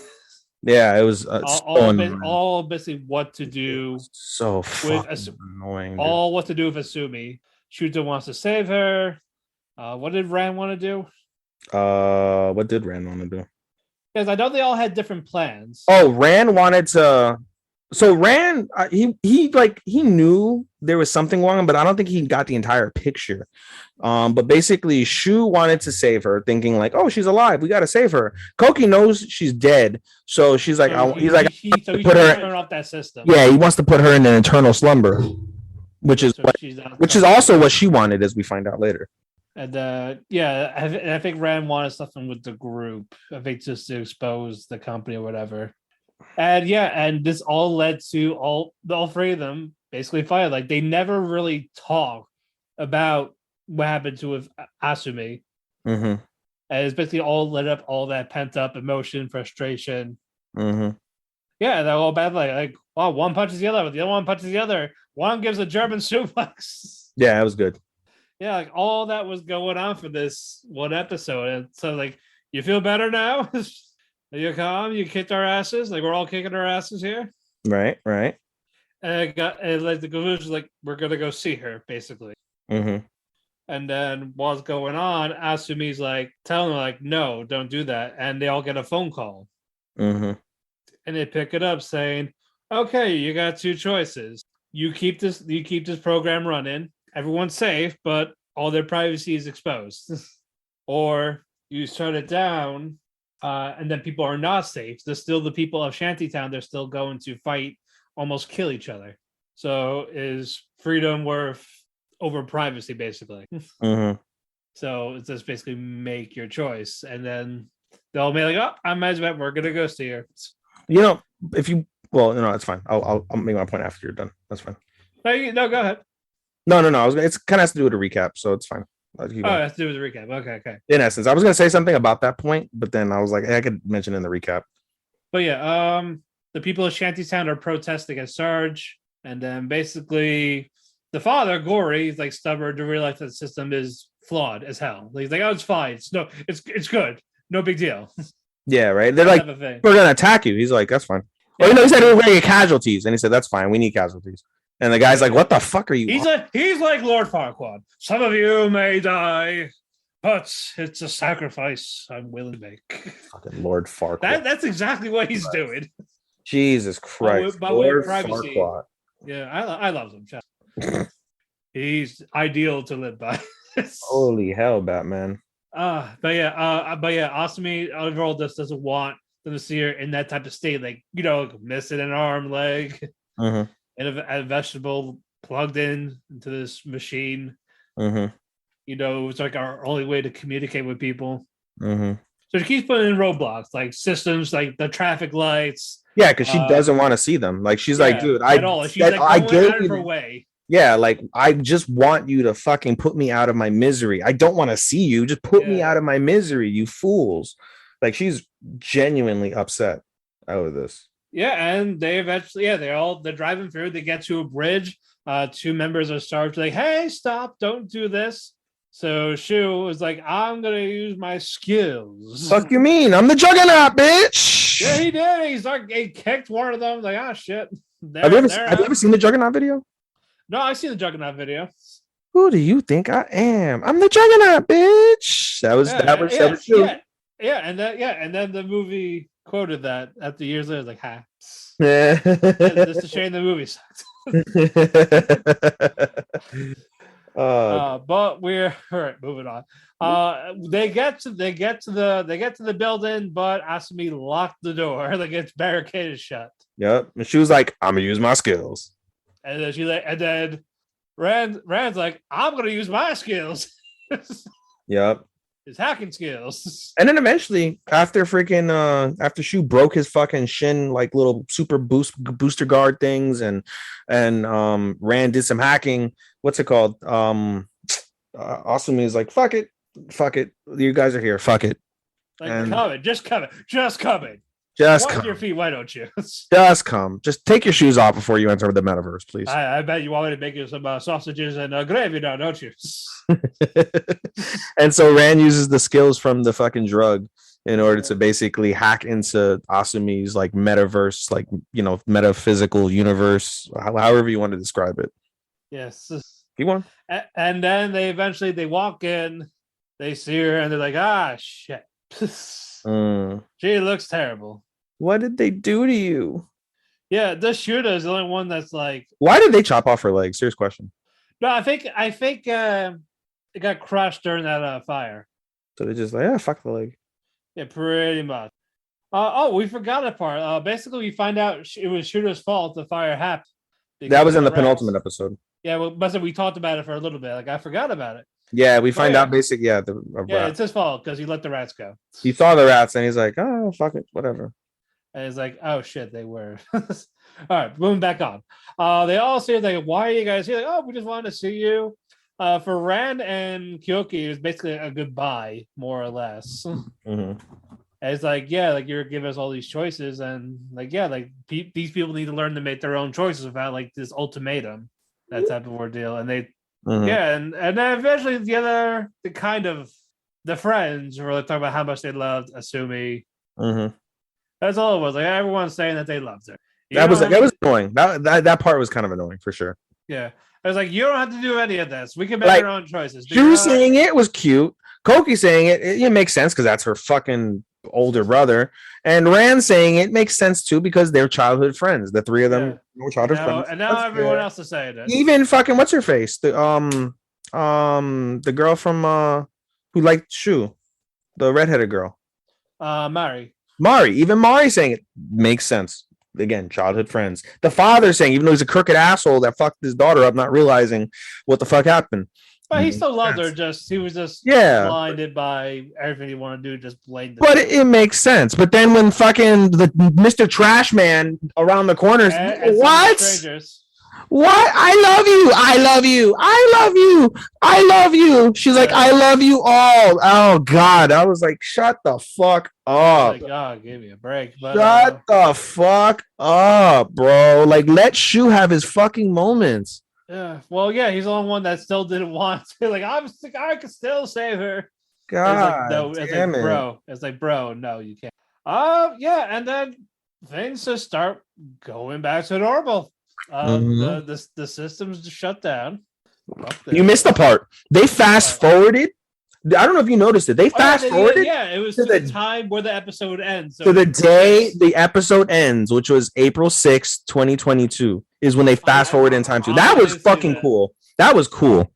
Yeah, it was all basically what to do. So fucking annoying. All what to do with Asumi. Shuta wants to save her. What did Ran want to do? What did Ran want to do? Because I know they all had different plans. Oh, Ran wanted to. So Ran, he knew there was something wrong, but I don't think he got the entire picture. But basically, Shu wanted to save her, thinking oh, she's alive. We got to save her. Koki knows she's dead, so she's like, put her turn off that system. Yeah, he wants to put her in an eternal slumber, which is also what she wanted, as we find out later. And I think Ran wanted something with the group. I think just to expose the company or whatever. And this all led to all three of them basically fired. They never really talk about what happened to with Asumi. Mm-hmm. And it's basically all led up all that pent up emotion, frustration. Mm-hmm. Yeah, they're all bad. One punches the other, the other one punches the other. One gives a German suplex. Yeah, it was good. Yeah, all that was going on for this one episode. And so, you feel better now? Are you calm? You kicked our asses? We're all kicking our asses here? Right. And the conclusion we're going to go see her, basically. Mm-hmm. And then what's going on, Asumi's telling them, no, don't do that. And they all get a phone call. Mm-hmm. And they pick it up saying, okay, you got 2 choices. You keep this program running. Everyone's safe, but all their privacy is exposed. Or you shut it down, and then people are not safe. There's still the people of Shantytown. They're still going to fight, almost kill each other. So is freedom worth over privacy, basically? Mm-hmm. So it's just basically make your choice. And then they'll be like, oh, I might as well. We're going to go see her. It's fine. I'll make my point after you're done. That's fine. No, go ahead. No. It's kind of has to do with a recap, so it's fine. It has to do with the recap. Okay. In essence, I was going to say something about that point, but then I was like, hey, I could mention in the recap. But yeah, the people of Shantytown are protesting against Sarge, and then basically the father, Gory, is stubborn to realize that the system is flawed as hell. He's like, oh, it's fine. It's good. No big deal. Yeah, right. They're like, we're going to attack you. He's like, that's fine. Yeah. He said we're going to get casualties, and he said, that's fine. We need casualties. And the guy's like, what the fuck are you? He's like Lord Farquaad. Some of you may die, but it's a sacrifice I'm willing to make. Fucking Lord Farquaad. That's exactly what he's doing. Jesus Christ. By way of privacy. Farquaad. Yeah, I love him. He's ideal to live by. Holy hell, Batman. But Asumi overall just doesn't want them to see her in that type of state, missing an arm, leg. Mm-hmm. And a vegetable plugged into this machine. Mm-hmm. You know, it's like our only way to communicate with people. Mm-hmm. So she keeps putting in roadblocks, like systems, like the traffic lights. Yeah, because she doesn't want to see them. Like she's like, Yeah, dude, at all. She's like I going gave out of her you. way. Yeah, like I just want you to fucking put me out of my misery. I don't want to see you. Just put me Yeah. out of my misery, you fools. Like she's genuinely upset out of this. Yeah, and they eventually, they're driving through. They get to a bridge. Two members are starved. Like, hey, stop! Don't do this. So Shu is like, I'm gonna use my skills. Fuck you mean? I'm the Juggernaut, bitch. Yeah, he did. He's like, he kicked one of them. Like, oh shit. Have you ever seen the Juggernaut video? No, I see the Juggernaut video. Who do you think I am? I'm the Juggernaut, bitch. That was Shu. Yeah, and then the movie quoted that at the years later, like, ha. Yeah. This is a shame the movie sucked. But we're all right, moving on. They get to the building, but Asumi locked the door, like it's barricaded shut. Yep. And she was like, I'm gonna use my skills. And then Rand's like, I'm gonna use my skills. Yep. His hacking skills. And then eventually, after Shu broke his fucking shin, like little super booster guard things, and Rand did some hacking. What's it called? Asumi is like, fuck it. You guys are here. Fuck it. Like, come it. Just come. Just Wash come. your feet. Why don't you? Just come. Just take your shoes off before you enter the metaverse, please. I bet you want me to make you some sausages and gravy now, don't you? And so Rand uses the skills from the fucking drug in order to basically hack into Asumi's like metaverse, like, you know, metaphysical universe, however you want to describe it. Yes. Keep on. And then they walk in, they see her, and they're like, ah, shit. She looks terrible. What did they do to you? Yeah, this shooter is the only one that's like. Why did they chop off her leg? Serious question. No, I think it got crushed during that fire. So they just like, fuck the leg. Yeah, pretty much. We forgot a part. Basically, we find out it was Shooter's fault the fire happened. That was in the penultimate episode. Yeah, well, but we talked about it for a little bit. Like I forgot about it. Yeah, we find out basically. It's his fault because he let the rats go. He saw the rats and he's like, oh fuck it, whatever. And it's like, oh shit, they were. All right, moving back on. They all say like, why are you guys here? Like, oh, we just wanted to see you. For Rand and Kyoki, it was basically a goodbye, more or less. Mm-hmm. And it's like, yeah, like you're giving us all these choices, and like, yeah, like these people need to learn to make their own choices without like this ultimatum, that type of ordeal. And they, and then eventually the friends were like, talking about how much they loved Asumi. Mm-hmm. That's all it was. Like everyone's saying that they loved her. That was annoying. That part was kind of annoying for sure. Yeah. I was like, you don't have to do any of this. We can make our own choices. Shu saying it was cute. Koki saying it makes sense because that's her fucking older brother. And Rand saying it makes sense too because they're childhood friends. The three of them were childhood friends. And now everyone else is saying it. Even fucking what's her face? The girl from who liked Shu, the redheaded girl. Mari. Even Mari saying it makes sense. Again, childhood friends. The father saying, even though he's a crooked asshole that fucked his daughter up, not realizing what the fuck happened. But he still loved her. He was just blinded by everything he wanted to do. Just blamed. But it makes sense. But then when fucking the Mr. Trash Man around the corner, what? What? I love you. I love you. I love you. I love you. She's like, I love you all. Oh God. I was like, shut the fuck up. Like, God, give me a break. But, shut the fuck up, bro. Like, let Shu have his fucking moments. Yeah. Well, yeah, he's the only one that still didn't want to. Like, I could still save her. God. It's like, bro, no, you can't. Yeah, and then things just start going back to normal. The system's just shut down. You missed the part. They fast forwarded. I don't know if you noticed it. They fast forwarded. Yeah, it was to the time where the episode ends. So the day the episode ends, which was April 6th, 2022, is when they fast forward in time too. That was fucking cool. That was cool.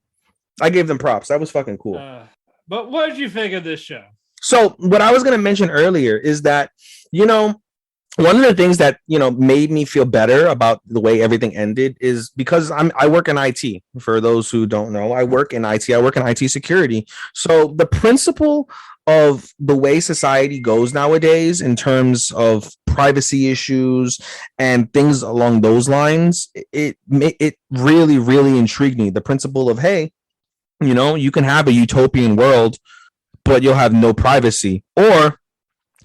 I gave them props. That was fucking cool. But what did you think of this show? So what I was going to mention earlier is that, you know, one of the things that made me feel better about the way everything ended is because I work in IT. For those who don't know, I work in IT. I work in IT security. So the principle of the way society goes nowadays in terms of privacy issues and things along those lines, it really intrigued me. The principle of, hey, you can have a utopian world, but you'll have no privacy, or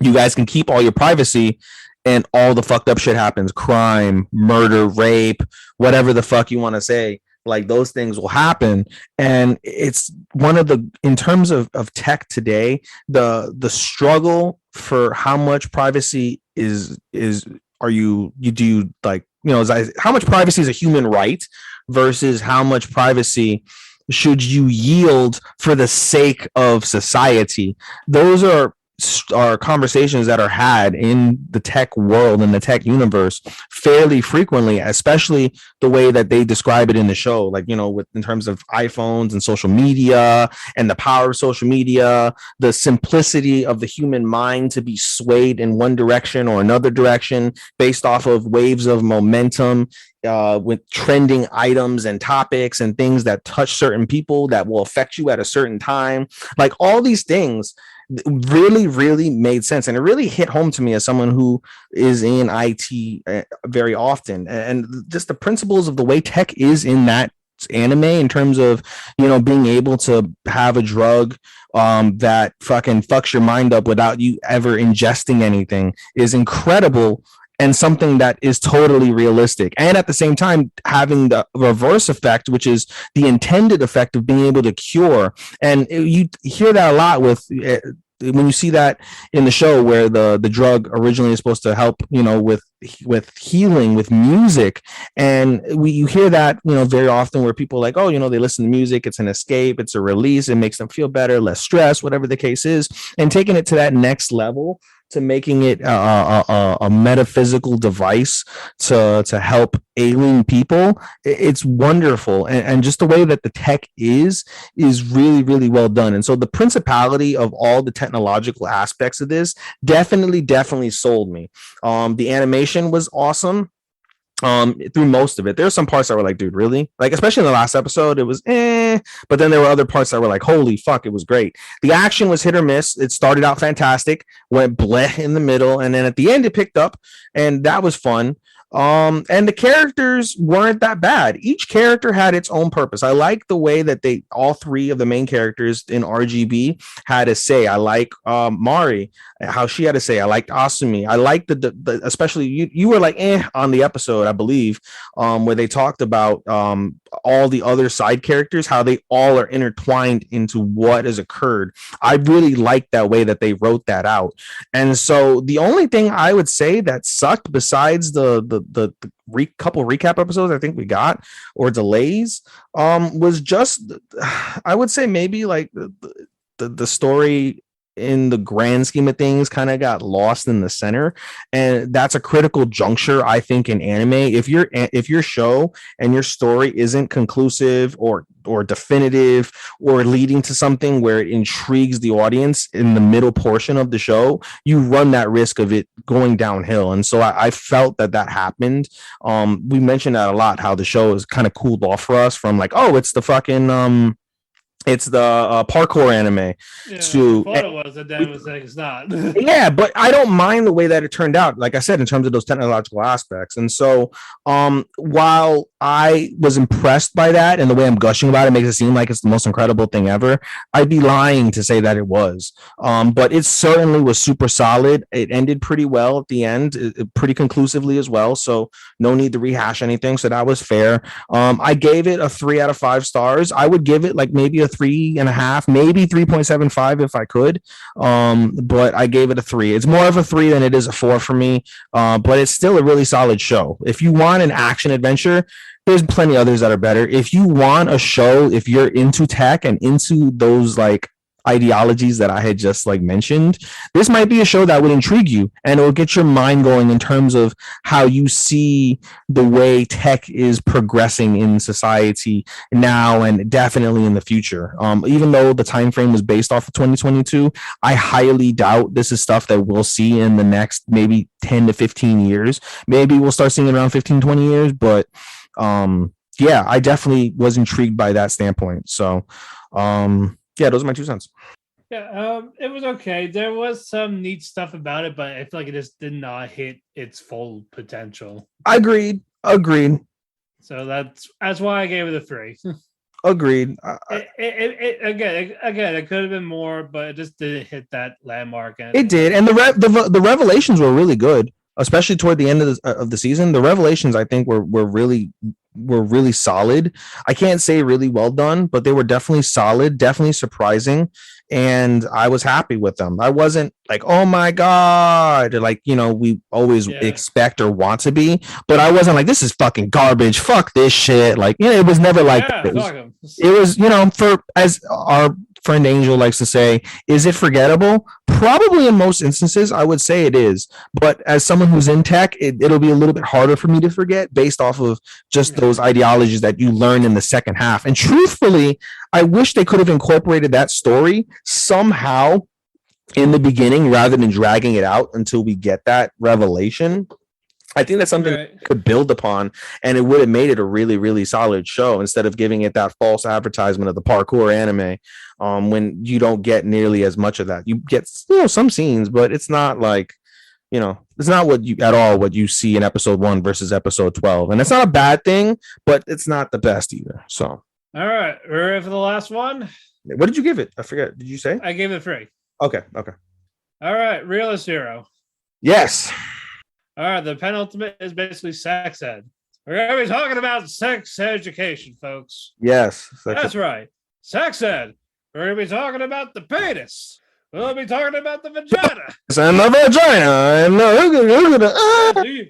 you guys can keep all your privacy and all the fucked up shit happens, crime, murder, rape, whatever the fuck you want to say, like those things will happen. And it's one of the, in terms of tech today, the struggle for how much privacy are you do you like, how much privacy is a human right versus how much privacy should you yield for the sake of society. Those are conversations that are had in the tech world, in the tech universe, fairly frequently, especially the way that they describe it in the show, like, with in terms of iPhones and social media and the power of social media, the simplicity of the human mind to be swayed in one direction or another direction based off of waves of momentum, with trending items and topics and things that touch certain people that will affect you at a certain time. Like, all these things really made sense, and it really hit home to me as someone who is in IT very often, and just the principles of the way tech is in that anime, in terms of being able to have a drug that fucking fucks your mind up without you ever ingesting anything, is incredible, and something that is totally realistic. And at the same time, having the reverse effect, which is the intended effect of being able to cure. And you hear that a lot with when you see that in the show, where the drug originally is supposed to help, with healing, with music. And you hear that, very often, where people are like, oh, they listen to music, it's an escape, it's a release, it makes them feel better, less stress, whatever the case is. And taking it to that next level, to making it a metaphysical device to help alien people, it's wonderful. And just the way that the tech is really well done. And so the principality of all the technological aspects of this definitely sold me. The animation was awesome. Through most of it, there's some parts that were like, dude, really? Like, especially in the last episode, it was but then there were other parts that were like, holy fuck, it was great. The action was hit or miss. It started out fantastic, went bleh in the middle, and then at the end it picked up, and that was fun. And the characters weren't that bad. Each character had its own purpose. I like the way that all three of the main characters in RGB had a say. I like Mari, how she had to say. I liked Asumi. I liked the especially you were like on the episode, I believe, where they talked about all the other side characters, how they all are intertwined into what has occurred. I really liked that way that they wrote that out. And so the only thing I would say that sucked, besides the couple recap episodes I think we got, or delays, was just, I would say, maybe like the story in the grand scheme of things kind of got lost in the center. And that's a critical juncture, I think, in anime. If your show and your story isn't conclusive or definitive, or leading to something where it intrigues the audience in the middle portion of the show, you run that risk of it going downhill. And so I felt that happened. We mentioned that a lot, how the show is kind of cooled off for us from like, oh, it's the fucking it's the parkour anime. Yeah, to I thought it was, and then it was like, it's not. Yeah, but I don't mind the way that it turned out, like I said, in terms of those technological aspects. And so while I was impressed by that, and the way I'm gushing about it makes it seem like it's the most incredible thing ever, I'd be lying to say that it was. But it certainly was super solid. It ended pretty well at the end, pretty conclusively as well, so no need to rehash anything, so that was fair. I gave it a 3 out of 5 stars. I would give it like maybe a 3.5, maybe 3.75 if I could. But I gave it a 3. It's more of a 3 than it is a 4 for me. But it's still a really solid show. If you want an action adventure, there's plenty others that are better. If you want a show, if you're into tech and into those like ideologies that I had just like mentioned, this might be a show that would intrigue you and it will get your mind going in terms of how you see the way tech is progressing in society now and definitely in the future. Even though the time frame was based off of 2022, I highly doubt this is stuff that we'll see in the next maybe 10 to 15 years. Maybe we'll start seeing it around 15, 20 years, but yeah, I definitely was intrigued by that standpoint. So yeah, those are my 2 cents. Yeah, it was okay. There was some neat stuff about it, but I feel like it just did not hit its full potential. Agreed. So that's why I gave it a 3. Agreed. Again, it could have been more, but it just didn't hit that landmark. And it did, and the revelations were really good, especially toward the end of the season. The revelations, I think, were really solid. I can't say really well done, but they were definitely solid, definitely surprising, and I was happy with them. I wasn't like, oh my god, like, you know, we always expect or want to be, but I wasn't like, this is fucking garbage, fuck this shit. Like, you know, it was never like that. It was, you know, for, as our friend Angel likes to say, is it forgettable? Probably in most instances, I would say it is. But as someone who's in tech, it'll be a little bit harder for me to forget based off of just those ideologies that you learn in the second half. And truthfully, I wish they could have incorporated that story somehow in the beginning rather than dragging it out until we get that revelation. I think that's something we could build upon, and it would have made it a really, really solid show instead of giving it that false advertisement of the parkour anime. When you don't get nearly as much of that, you get, you know, some scenes, but it's not like, you know, it's not what you see in episode 1 versus episode 12, and it's not a bad thing, but it's not the best either. So, all right, we're ready for the last one. What did you give it? I forget. Did you say? I gave it 3. Okay. All right, Realist Hero. Yes. All right, the penultimate is basically sex ed. We're going to be talking about sex education, folks. Yes. That's right. Sex ed. We're going to be talking about the penis. We'll be talking about the vagina. And the vagina.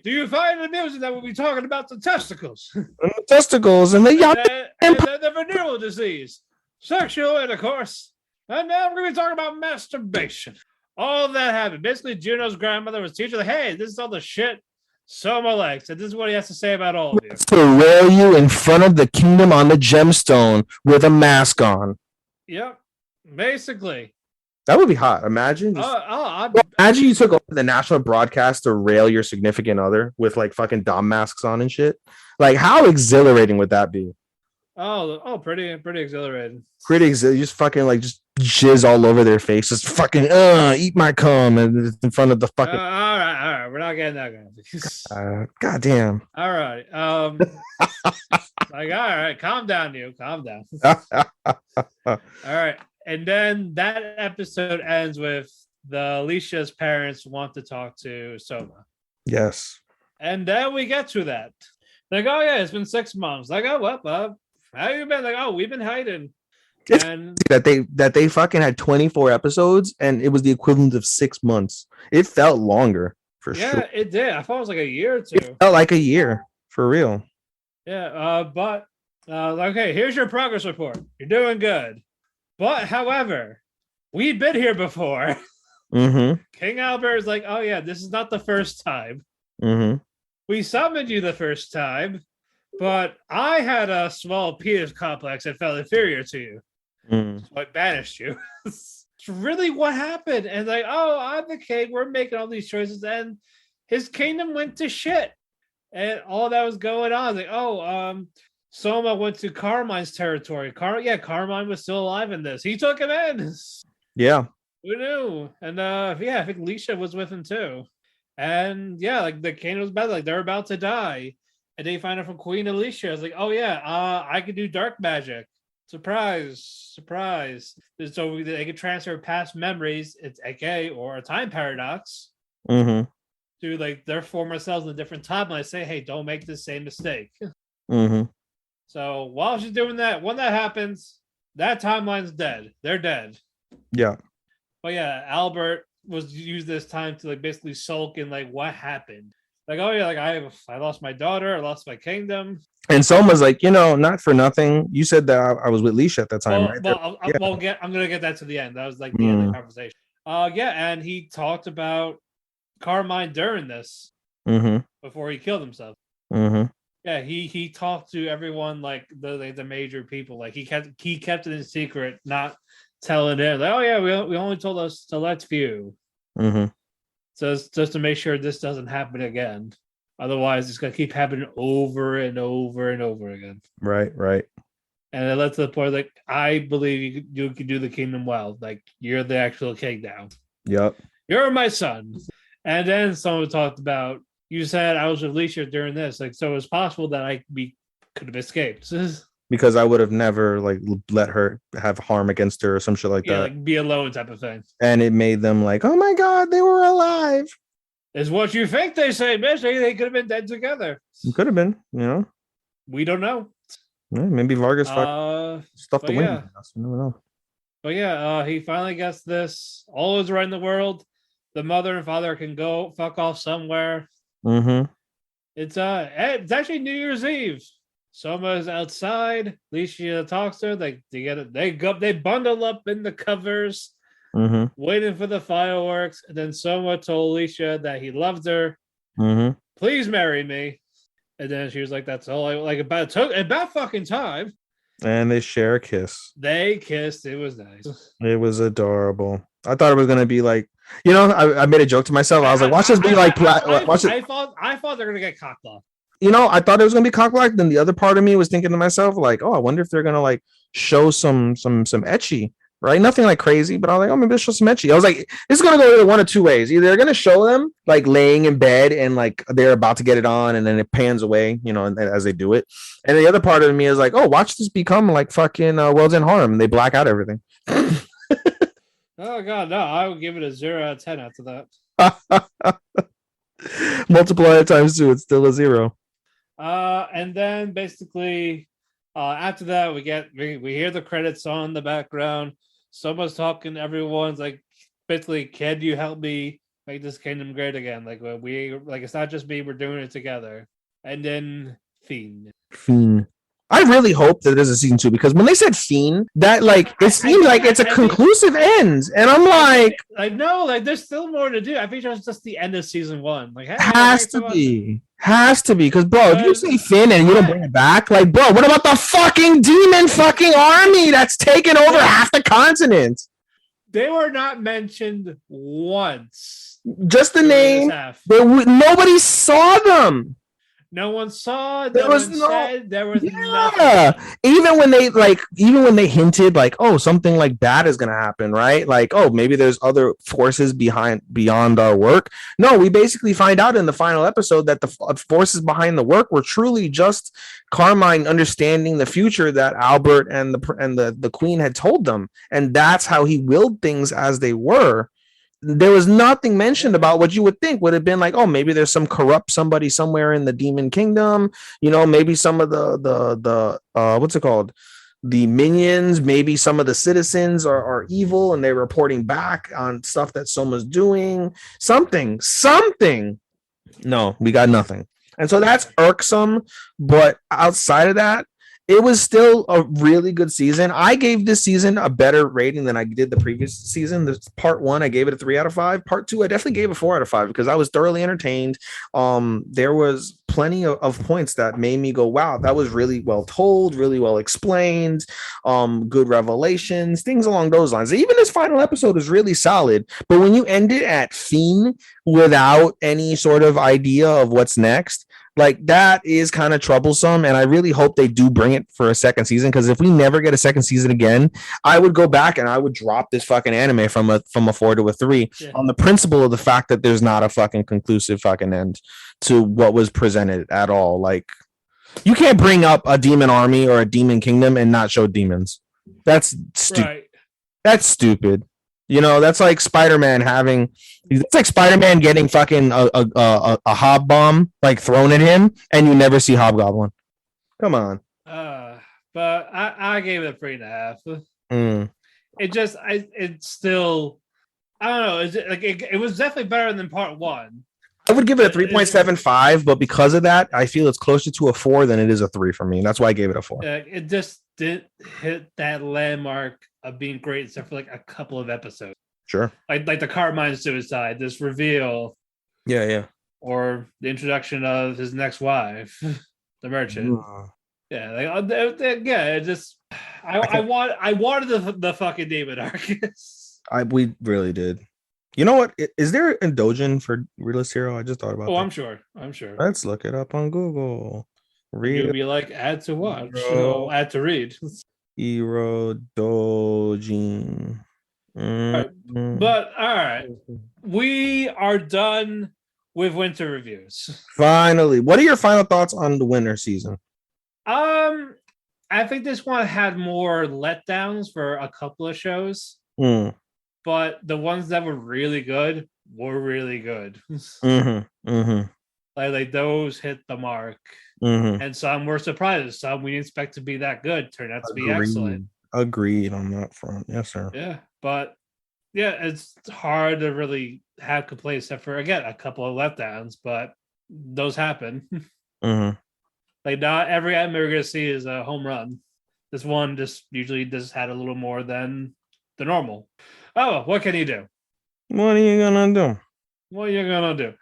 Do you find it amusing that we'll be talking about the testicles? And the testicles and the venereal disease, sexual intercourse, and now we're going to be talking about masturbation. All of that happened. Basically, Juno's grandmother was teaching her, hey, this is all the shit Soma likes, and this is what he has to say about all of you. To rail you in front of the kingdom on the gemstone with a mask on. Yep, basically. That would be hot. Imagine. Imagine you took over the national broadcast to rail your significant other with like fucking dom masks on and shit. Like, how exhilarating would that be? Oh, pretty exhilarating. Pretty exhilarating. Just fucking like just jizz all over their faces. Fucking eat my cum and in front of the fucking. All right. We're not getting that good. God damn. All right. Like, all right, calm down, you. Calm down. All right. And then that episode ends with Alicia's parents want to talk to Soma. Yes. And then we get to that. Like, oh yeah, it's been 6 months. Like, oh, what? How you been? Like, oh, we've been hiding. And that they fucking had 24 episodes and it was the equivalent of 6 months. It felt longer for sure. Yeah, it did. I thought it was like a year or 2. It felt like a year for real. Yeah, but okay, here's your progress report. You're doing good. But however, we've been here before. Mm-hmm. King Albert is like, oh yeah, this is not the first time. Mm-hmm. We summoned you the first time, but I had a small penis complex that felt inferior to you. So I banished you. It's really what happened. And like, oh, I'm the king. We're making all these choices. And his kingdom went to shit. And all that was going on. Like, oh, Soma went to Carmine's territory. Carmine was still alive in this. He took him in. Yeah. Who knew? And I think Alicia was with him too. And yeah, like the king was bad. Like they're about to die. And they find out from Queen Alicia. I was like, oh yeah, I could do dark magic. Surprise. So they could transfer past memories, it's AKA or a time paradox, to like their former selves in a different timeline. Say, hey, don't make the same mistake. So while she's doing that, when that happens, that timeline's dead. They're dead. Yeah. But yeah, Albert was used this time to like basically sulk in like what happened. Like, oh yeah, like I lost my daughter, I lost my kingdom. And Soma's like, not for nothing. You said that I was with Leash at that time, Well, right? well, Yeah. I'm gonna get that to the end. That was like the end of the Mm, conversation. Yeah, and he talked about Carmine during this mm-hmm. before he killed himself. Mm-hmm. Yeah, he talked to everyone, like the major people. Like he kept it in secret, not telling them. Like, oh yeah, we only told us select few. Mm-hmm. So it's just to make sure this doesn't happen again. Otherwise, it's gonna keep happening over and over and over again. Right, right. And it led to the point like I believe you can do the kingdom well. Like you're the actual king now. Yep. You're my son. And then someone talked about you said I was with Alicia during this. Like so it's possible that we could have escaped. Because I would have never like let her have harm against her or some shit like Yeah, that. like be alone type of thing. And it made them like, oh my god, they were alive. Is what you think they say, bitch. They could have been dead together. It could have been, We don't know. Yeah, maybe Vargas stuffed the wind. Yeah. I never know. But yeah, he finally gets this. All is right in the world. The mother and father can go fuck off somewhere. Mm-hmm. It's actually New Year's Eve. Soma's outside. Alicia talks to her. They bundle up in the covers, waiting for the fireworks. And then Soma told Alicia that he loved her. Mm-hmm. Please marry me. And then she was like, "That's all I like." About fucking time. And they share a kiss. They kissed. It was nice. It was adorable. I thought it was gonna be like, I made a joke to myself. I was like, watch this be like, watch it. I thought they're gonna get cockblocked. I thought it was gonna be cockblocked. Then the other part of me was thinking to myself, like, oh, I wonder if they're gonna like show some ecchi, right? Nothing like crazy, but I was like, oh, maybe they'll show some ecchi. I was like, this is gonna go either one of two ways. Either they're gonna show them like laying in bed and like they're about to get it on, and then it pans away, as they do it. And the other part of me is like, oh, watch this become like fucking World's End Harm. They black out everything. Oh god, no! I would give it a 0 out of 10 after that. Multiply it times 2, it's still a 0. And then basically, after that, we hear the credits on in the background. Someone's talking. Everyone's like, basically, can you help me make this kingdom great again? Like it's not just me. We're doing it together. And then Fiend. I really hope that there's a season 2 because when they said Fiend, that like it seems like it's a conclusive end, and I'm like, no, like there's still more to do. I think it's just the end of season 1. Like, has to be, because bro, if you say Finn and you don't bring it back, like, bro, what about the fucking demon fucking army that's taken over half the continent? They were not mentioned once. Just the name. Nobody saw them. No one saw. There was nothing. Even when they hinted like, oh, something like bad is gonna happen, right? Like, oh, maybe there's other forces beyond our work. No, we basically find out in the final episode that the forces behind the work were truly just Carmine understanding the future that Albert and the Queen had told them, and that's how he willed things as they were. There was nothing mentioned about what you would think would have been like, oh, maybe there's some corrupt somebody somewhere in the demon kingdom, maybe some of the what's it called, the minions, maybe some of the citizens are evil and they're reporting back on stuff that Soma's doing, something. No, we got nothing. And so that's irksome, but outside of that, it was still a really good season. I gave this season a better rating than I did the previous season. The part 1, I gave it a 3 out of 5. Part 2, I definitely gave a 4 out of 5 because I was thoroughly entertained. There was plenty of points that made me go, wow, that was really well told, really well explained, good revelations, things along those lines. Even this final episode is really solid. But when you end it at Fiend without any sort of idea of what's next, like that is kind of troublesome, and I really hope they do bring it for a second season, because if we never get a second season again, I would go back and I would drop this fucking anime from a 4 to a 3 on the principle of the fact that there's not a fucking conclusive fucking end to what was presented at all. Like, you can't bring up a demon army or a demon kingdom and not show demons. That's stupid. Right. That's stupid. That's like Spider-Man getting fucking a hob bomb like thrown at him, and you never see Hobgoblin. Come on. But I gave it a 3.5. It's still, I don't know. Is it like it was definitely better than part 1, I would give it a 3.75, but because of that, I feel it's closer to a 4 than it is a 3 for me. That's why I gave it a 4. It just didn't hit that landmark of being great except for like a couple of episodes. Sure. Like the Carmine suicide, this reveal. Yeah. Or the introduction of his next wife, the merchant. Yeah, it just I wanted the fucking David Arcus. We really did. You know what? Is there a Dojin for Realist Hero? I just thought about that. I'm sure. Let's look it up on Google. You'll be like, add to watch. Add to read. Hero Dojin. Right. But all right. We are done with winter reviews. Finally. What are your final thoughts on the winter season? I think this one had more letdowns for a couple of shows. But the ones that were really good were really good. Like those hit the mark. And some were surprises. Some we didn't expect to be that good turned out to be excellent. Agreed on that front. Yes, sir. Yeah, but it's hard to really have complaints except for, again, a couple of letdowns, but those happen. Like not every anime we're going to see is a home run. This one just usually just had a little more than the normal. Oh, what can you do? What are you gonna do? What are you gonna do?